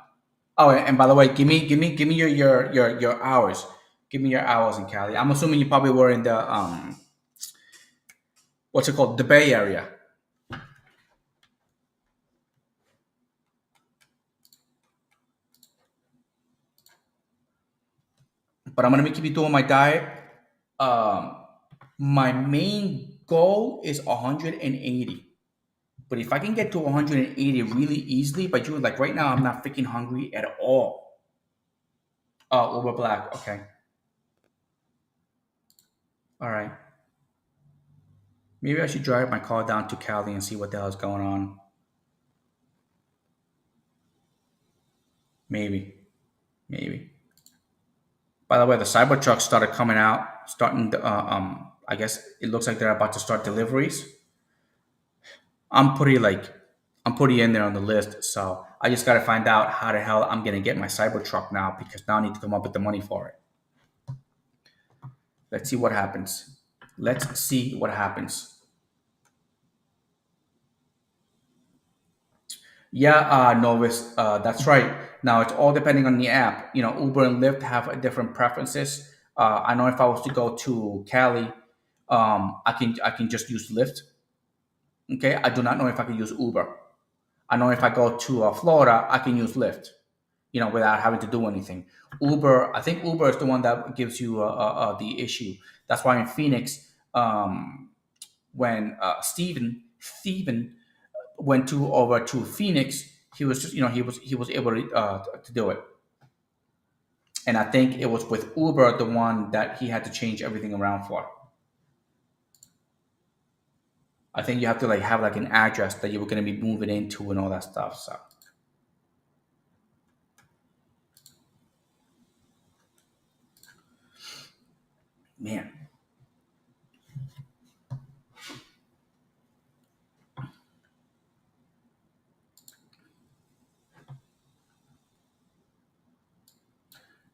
[SPEAKER 1] Oh, and by the way, give me your hours. Give me your hours in Cali. I'm assuming you probably were in the what's it called, the Bay Area. But I'm gonna keep doing my diet. Um, my main goal is 180. But if I can get to 180 really easily, but you like right now, I'm not freaking hungry at all. Oh, Uber Black. Okay. All right. Maybe I should drive my car down to Cali and see what the hell is going on. Maybe. Maybe. By the way, the Cybertruck started coming out, starting. I guess it looks like they're about to start deliveries. I'm pretty like, I'm pretty in there on the list. So I just got to find out how the hell I'm gonna get my Cybertruck now because now I need to come up with the money for it. Let's see what happens. Let's see what happens. Yeah, Novus, that's right. Now it's all depending on the app. You know, Uber and Lyft have different preferences. I know if I was to go to Cali, I can just use Lyft. Okay, I do not know if I can use Uber. I know if I go to Florida, I can use Lyft. You know, without having to do anything. Uber, I think Uber is the one that gives you the issue. That's why in Phoenix, when Steven went to over to Phoenix, he was just he was able to do it. And I think it was with Uber the one that he had to change everything around for. I think you have to like have like an address that you were going to be moving into and all that stuff. So man,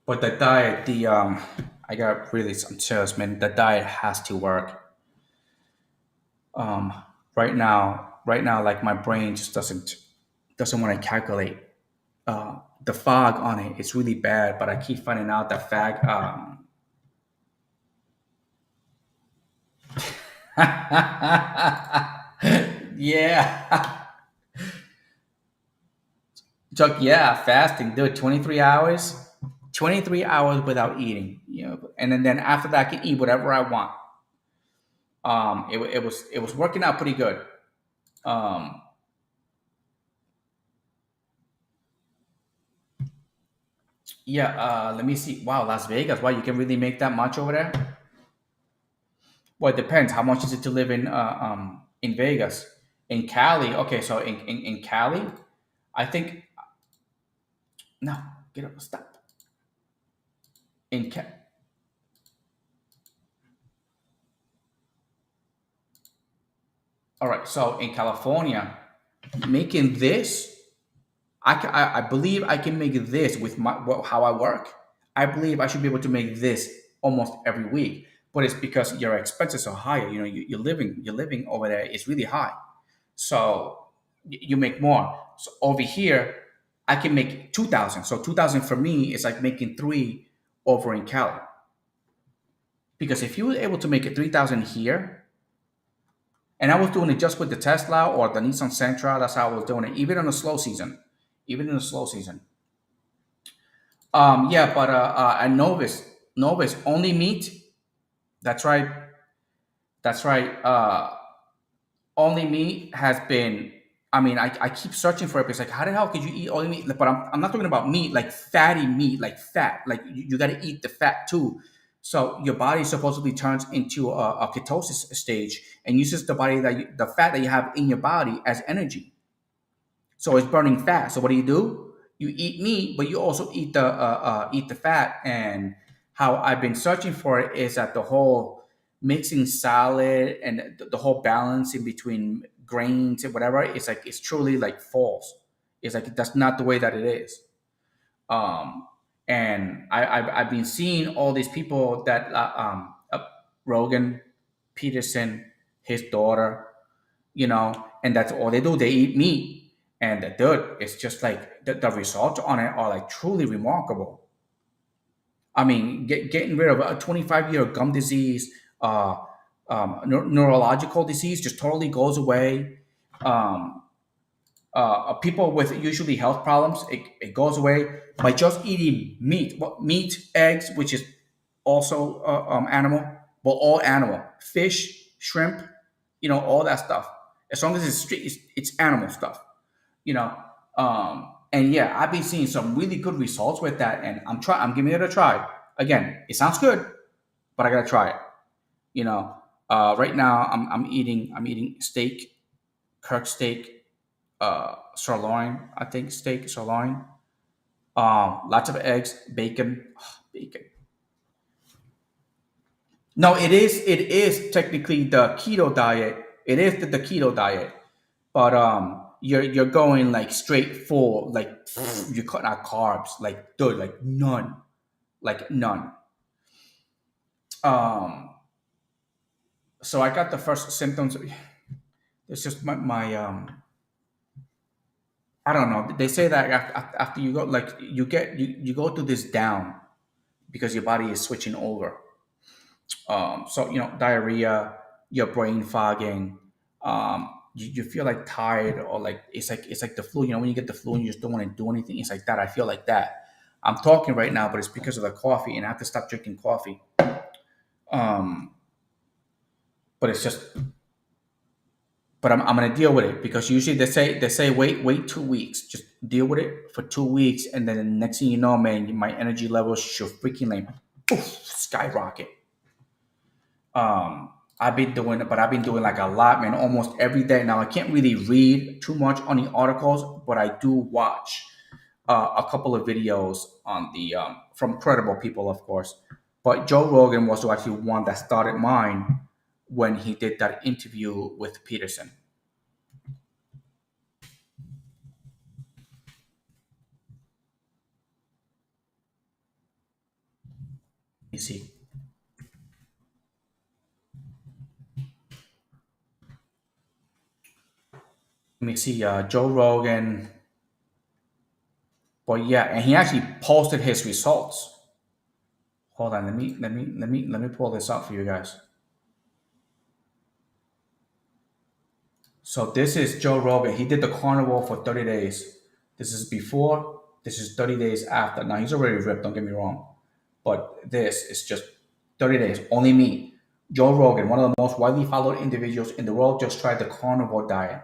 [SPEAKER 1] but the diet, the I got really some serious, man. The diet has to work. Um, right now, like my brain just doesn't want to calculate. The fog on it is really bad, but I keep finding out that fag. Yeah, Chuck. Yeah, fasting. Do it 23 hours. 23 hours without eating. You know, and then after that, I can eat whatever I want. It was working out pretty good. Um, yeah. Let me see. Wow, Las Vegas. Wow, you can really make that much over there. Well, it depends. How much is it to live in Vegas? In Cali, okay. So in Cali, I think no. Get up. Stop. In Ca- all right. So in California, making this, I believe I can make this with how I work. I believe I should be able to make this almost every week. But it's because your expenses are higher. You know, you're living over there is really high. So you make more. So over here, I can make 2,000. So 2,000 for me is like making three over in Cali. Because if you were able to make it 3,000 here, and I was doing it just with the Tesla or the Nissan Sentra, that's how I was doing it. Even in a slow season, even in a slow season. Yeah, but a novice only meat. That's right. That's right. Only meat has been. I mean, I keep searching for it. It's like, how the hell could you eat only meat? But I'm not talking about meat, like fatty meat, like fat. Like you got to eat the fat too. So your body supposedly turns into a ketosis stage and uses the fat that you have in your body as energy. So it's burning fat. So what do? You eat meat, but you also eat the fat. And how I've been searching for it is that the whole mixing salad and the whole balance in between grains and whatever, it's like it's truly like false. It's like that's not the way that it is. Um, and I've been seeing all these people that Rogan, Peterson, his daughter, and that's all they do. They eat meat, and dude, it's just like the results on it are like truly remarkable. I mean, getting rid of a 25-year gum disease, neurological disease just totally goes away. Um, People with usually health problems, it goes away by just eating meat. What meat, eggs, which is also animal, but all animal, fish, shrimp, all that stuff. As long as it's animal stuff, you know. And yeah, I've been seeing some really good results with that, and I'm giving it a try. Again, it sounds good, but I gotta try it. You know, right now I'm eating steak, Kirk steak, sirloin, I think steak, sirloin. Lots of eggs, bacon, bacon. No, it is technically the keto diet. It is the keto diet, but you're going like straight full, like you're cutting out carbs, like dude, like none, like none. Um, so I got the first symptoms. It's just my. I don't know. They say that after you go, like you go to this down because your body is switching over. So diarrhea, your brain fogging, you feel like tired or like it's like the flu. When you get the flu and you just don't want to do anything, it's like that. I feel like that. I'm talking right now, but it's because of the coffee, and I have to stop drinking coffee. Um, but it's just, but I'm gonna deal with it because usually they say wait 2 weeks, just deal with it for 2 weeks, and then the next thing you know, man, my energy levels should freaking like poof, skyrocket. I've been doing like a lot, man, almost every day. Now I can't really read too much on the articles, but I do watch a couple of videos on the from credible people, of course. But Joe Rogan was actually one that started mine when he did that interview with Peterson. Let me see. Let me see. Joe Rogan. But yeah, and he actually posted his results. Hold on. Let me pull this up for you guys. So this is Joe Rogan. He did the carnival for 30 days. This is before, this is 30 days after. Now he's already ripped, don't get me wrong. But this is just 30 days, only me. Joe Rogan, one of the most widely followed individuals in the world, just tried the carnivore diet.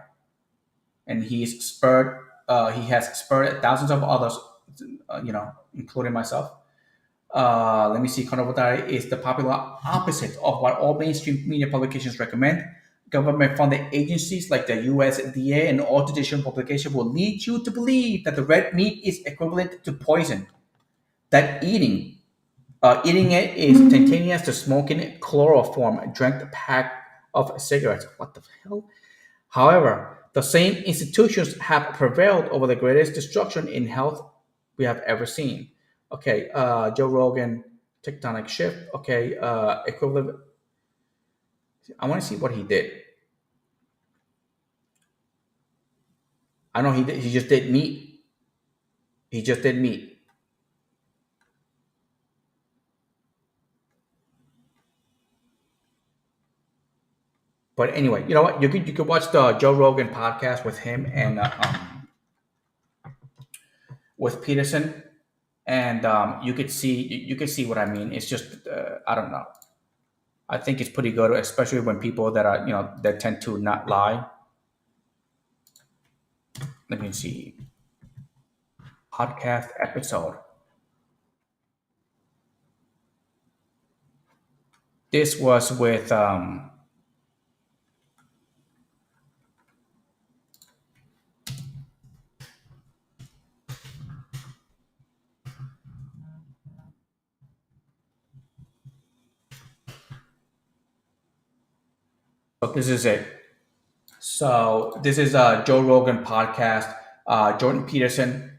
[SPEAKER 1] And he has spurred thousands of others, including myself. Let me see. Carnivore diet is the popular opposite of what all mainstream media publications recommend. Government-funded agencies like the USDA and all traditional publications will lead you to believe that the red meat is equivalent to poison. That eating it is tantamount to smoking chloroform drenched pack of cigarettes. What the hell? However, the same institutions have prevailed over the greatest destruction in health we have ever seen. Okay, Joe Rogan, tectonic shift. Okay, equivalent. I want to see what he did. I know he just did meat. He just did meat. But anyway, you know what? You could watch the Joe Rogan podcast with him and with Peterson. and you could see what I mean. It's just I don't know. I think it's pretty good, especially when people that are that tend to not lie. Let me see. Podcast episode. This was with so this is it. So this is a Joe Rogan podcast. Jordan Peterson,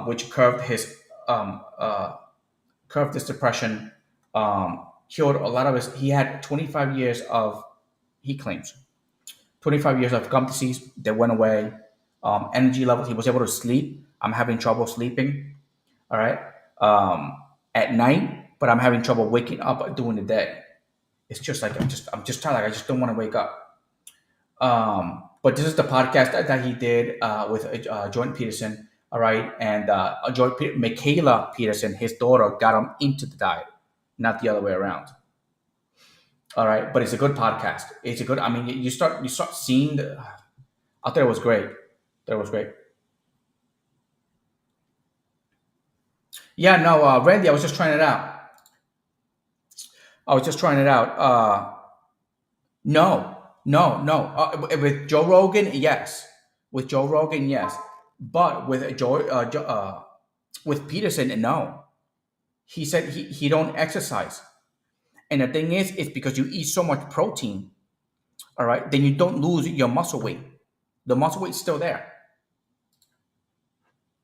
[SPEAKER 1] which um, uh, curved his depression, cured a lot of his. He had 25 years of, he claims, 25 years of gum disease that went away. Energy levels, he was able to sleep. I'm having trouble sleeping. All right, at night, but I'm having trouble waking up during the day. It's just like I'm just tired. Like I just don't want to wake up. But this is the podcast that he did with Jordan Peterson. All right, and Michaela Peterson, his daughter, got him into the diet, not the other way around. All right, but it's a good podcast. It's a good. I mean, you start seeing the. I thought it was great. That was great. Yeah, no, Randy, I was just trying it out. I was just trying it out. No, no, no. With Joe Rogan, yes. With Joe Rogan, yes. But with Peterson, no. He said he don't exercise, and the thing is, it's because you eat so much protein. All right, then you don't lose your muscle weight. The muscle weight's still there.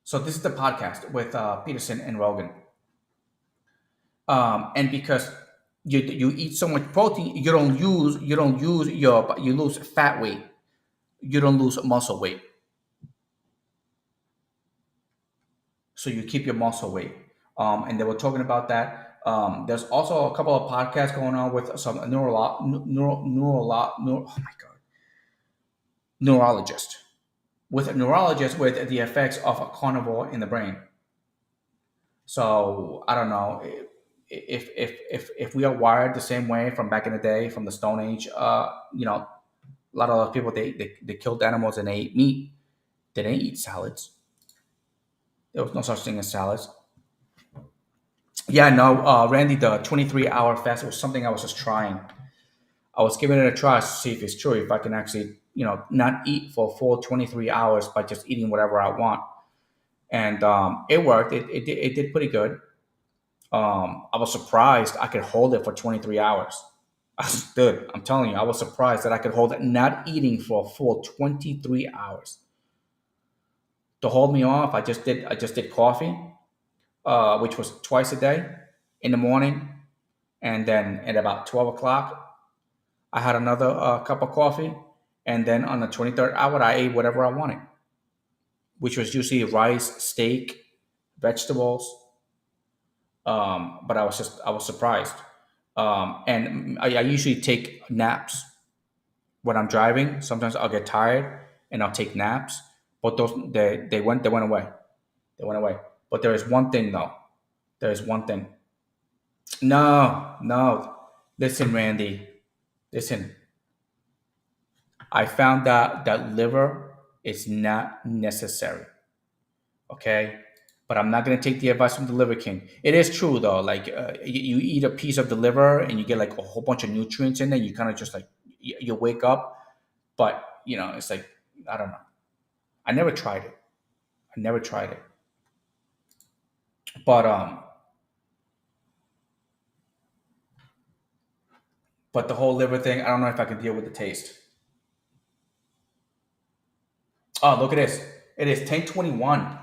[SPEAKER 1] So this is the podcast with Peterson and Rogan, and because you eat so much protein, you lose fat weight. You don't lose muscle weight. So you keep your muscle weight. And they were talking about that. There's also a couple of podcasts going on with some oh my god, neurologist with a neurologist with the effects of a carnivore in the brain. So I don't know if we are wired the same way from back in the day, from the Stone Age. A lot of those people they killed animals and they ate meat. They didn't eat salads. There was no such thing as salads. Yeah, no, Randy, the 23-hour fast was something I was just trying. I was giving it a try to see if it's true, if I can actually, not eat for a full 23 hours by just eating whatever I want. And it worked. It did pretty good. I was surprised I could hold it for 23 hours. I stood. I'm telling you, I was surprised that I could hold it not eating for a full 23 hours. To hold me off, I just did coffee, which was twice a day in the morning, and then at about 12 o'clock, I had another cup of coffee, and then on the 23rd hour, I ate whatever I wanted, which was usually rice, steak, vegetables. But I was surprised. And I usually take naps when I'm driving. Sometimes I'll get tired and I'll take naps, but they went away. They went away. But there is one thing though. There is one thing. No, no. Listen, Randy. Listen. I found out that liver is not necessary. Okay, but I'm not going to take the advice from the liver king. It is true though, like you eat a piece of the liver and you get like a whole bunch of nutrients in there. You kind of just like you wake up, but it's like I don't know. I never tried it. I never tried it, but but the whole liver thing, I don't know if I can deal with the taste. Oh, look at this. It is 10:21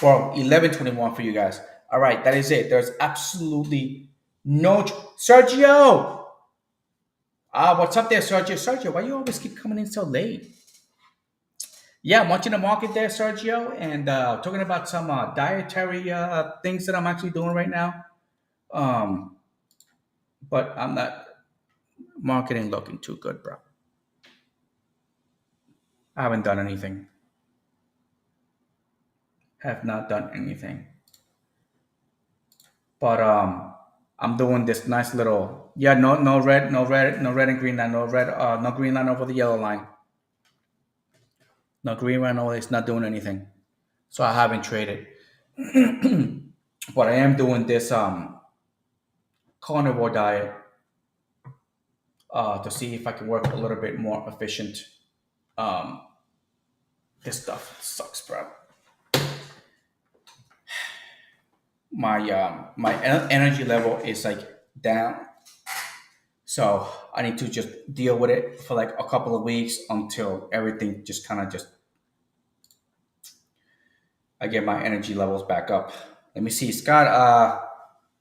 [SPEAKER 1] or 11:21 for you guys. All right, that is it. There's absolutely no Sergio. What's up there, Sergio? Sergio, why you always keep coming in so late? Yeah, I'm watching the market there, Sergio, and talking about some dietary things that I'm actually doing right now. Um, but I'm not marketing looking too good, bro. I haven't done anything. Have not done anything. But I'm doing this nice little, yeah, no red and green line, no red, no green line over the yellow line, no green line over. It's not doing anything. So I haven't traded, but I am doing this carnivore diet to see if I can work a little bit more efficient. Um, this stuff sucks, bro. My energy level is like down, so I need to just deal with it for like a couple of weeks until everything just kind of just I get my energy levels back up. Let me see, Scott.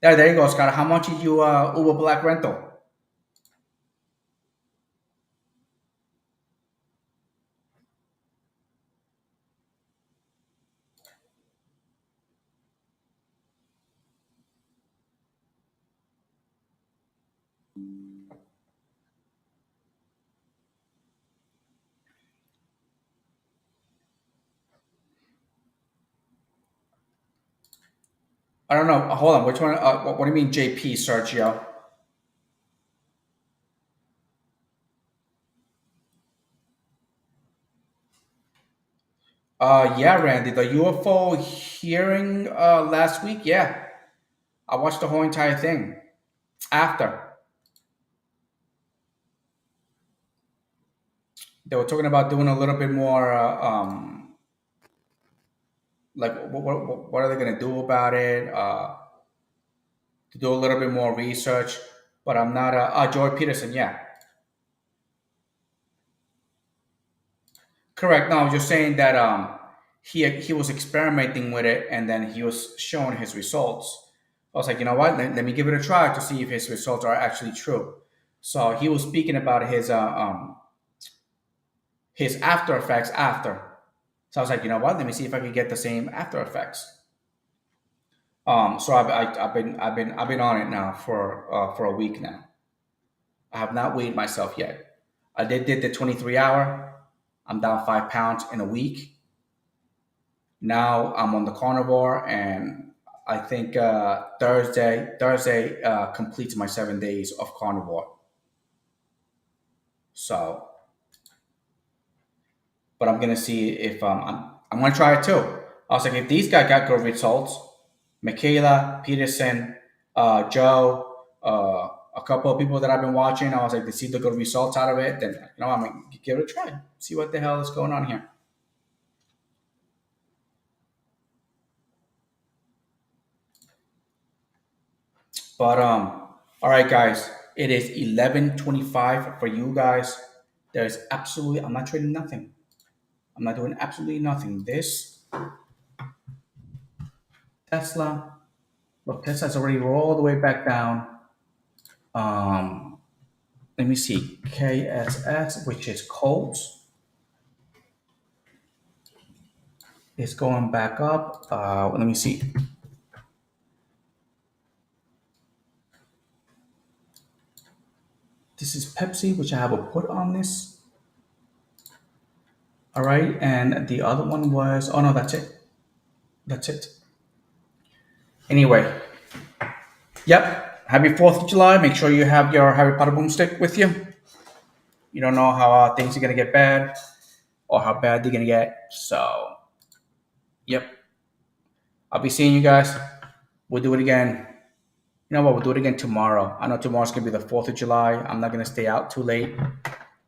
[SPEAKER 1] There you go, Scott. How much is you Uber Black rental? I don't know. Hold on. Which one? What do you mean, JP, Sergio? Yeah, Randy. The UFO hearing last week. Yeah, I watched the whole entire thing. After they were talking about doing a little bit more, like what are they gonna do about it? To do a little bit more research. But I'm not. Joy Peterson. Yeah, correct. No, I was just saying that he was experimenting with it and then he was showing his results. I was like, you know what? Let me give it a try to see if his results are actually true. So he was speaking about his after effects after. So I was like, you know what? Let me see if I can get the same after effects. So I've been on it now for a week now. I have not weighed myself yet. I did the 23 hour. I'm down 5 pounds in a week. Now I'm on the carnivore, and I think Thursday completes my 7 days of carnivore. So, but I'm gonna see if I'm gonna try it too. I was like, if these guys got good results, Michaela Peterson, Joe, a couple of people that I've been watching, I was like, to see the good results out of it, then I'm gonna give it a try, see what the hell is going on here. But all right, guys, it is 11:25 for you guys. There's absolutely, I'm not trading nothing. I'm not doing absolutely nothing. This Tesla, look, Tesla's already rolled all the way back down. Um, Let me see, KSS, which is Colts, is going back up. Let me see. This is Pepsi, which I have a put on this. All right, and the other one was, oh no, that's it. That's it. Anyway, yep. Happy 4th of July. Make sure you have your Harry Potter boomstick with you. You don't know how things are going to get bad or how bad they're going to get. So, yep. I'll be seeing you guys. We'll do it again. You know what? We'll do it again tomorrow. I know tomorrow's going to be the 4th of July. I'm not going to stay out too late.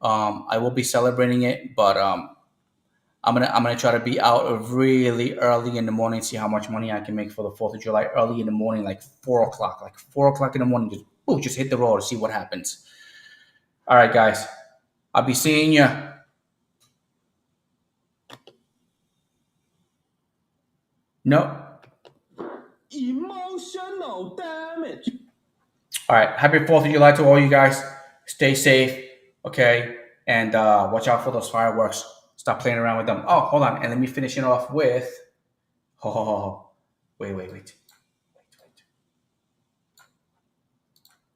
[SPEAKER 1] I will be celebrating it, but I'm gonna try to be out really early in the morning, see how much money I can make for the 4th of July early in the morning, like 4 o'clock, like 4 o'clock in the morning. Just hit the road, see what happens. All right, guys, I'll be seeing you. No. Emotional damage. All right, happy 4th of July to all you guys. Stay safe, okay, and watch out for those fireworks. Stop playing around with them. Oh, hold on, and let me finish it off with. Oh, wait.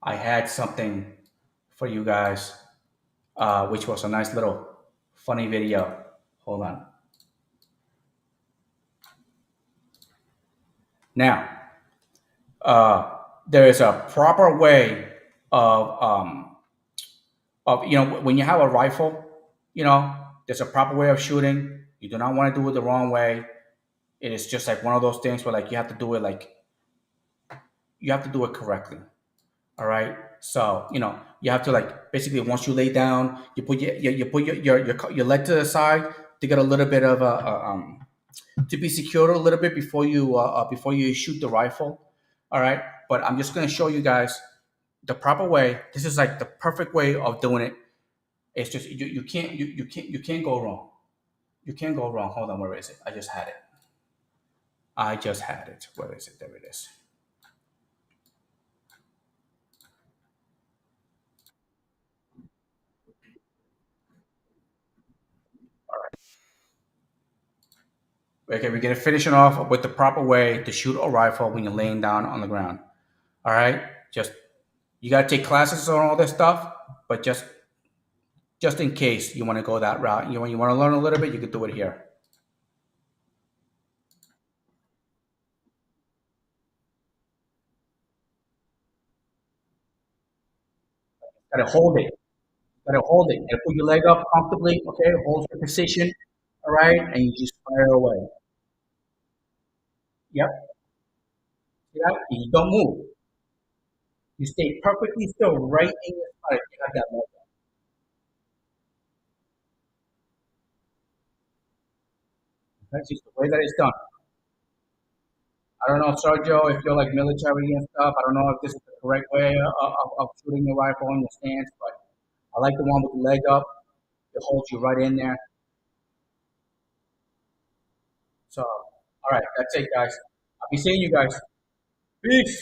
[SPEAKER 1] I had something for you guys, which was a nice little funny video. Hold on. Now, Uh, there is a proper way of when you have a rifle, there's a proper way of shooting. You do not want to do it the wrong way. It is just like one of those things where like you have to do it correctly. All right. So you have to like basically once you lay down, you put you put your leg to the side to get a little bit of to be secured a little bit before you shoot the rifle. All right. But I'm just gonna show you guys the proper way. This is like the perfect way of doing it. It's just you can't go wrong. You can't go wrong. Hold on, where is it? I just had it. I just had it. Where is it? There it is. Okay, we're gonna finish it off with the proper way to shoot a rifle when you're laying down on the ground. All right, just you gotta take classes on all this stuff, but just in case you want to go that route, when you want to learn a little bit, you can do it here. Gotta hold it. Gotta hold it. And put your leg up comfortably. Okay, hold your position. All right, and you just fire away. Yep. See that? And you don't move. You stay perfectly still, right in your spot. If you have that leg up. That's just the way that it's done. I don't know, Sergio, if you're like military and stuff. I don't know if this is the correct way of shooting the rifle in your stance, but I like the one with the leg up. It holds you right in there. So, all right, that's it, guys. I'll be seeing you guys. Peace.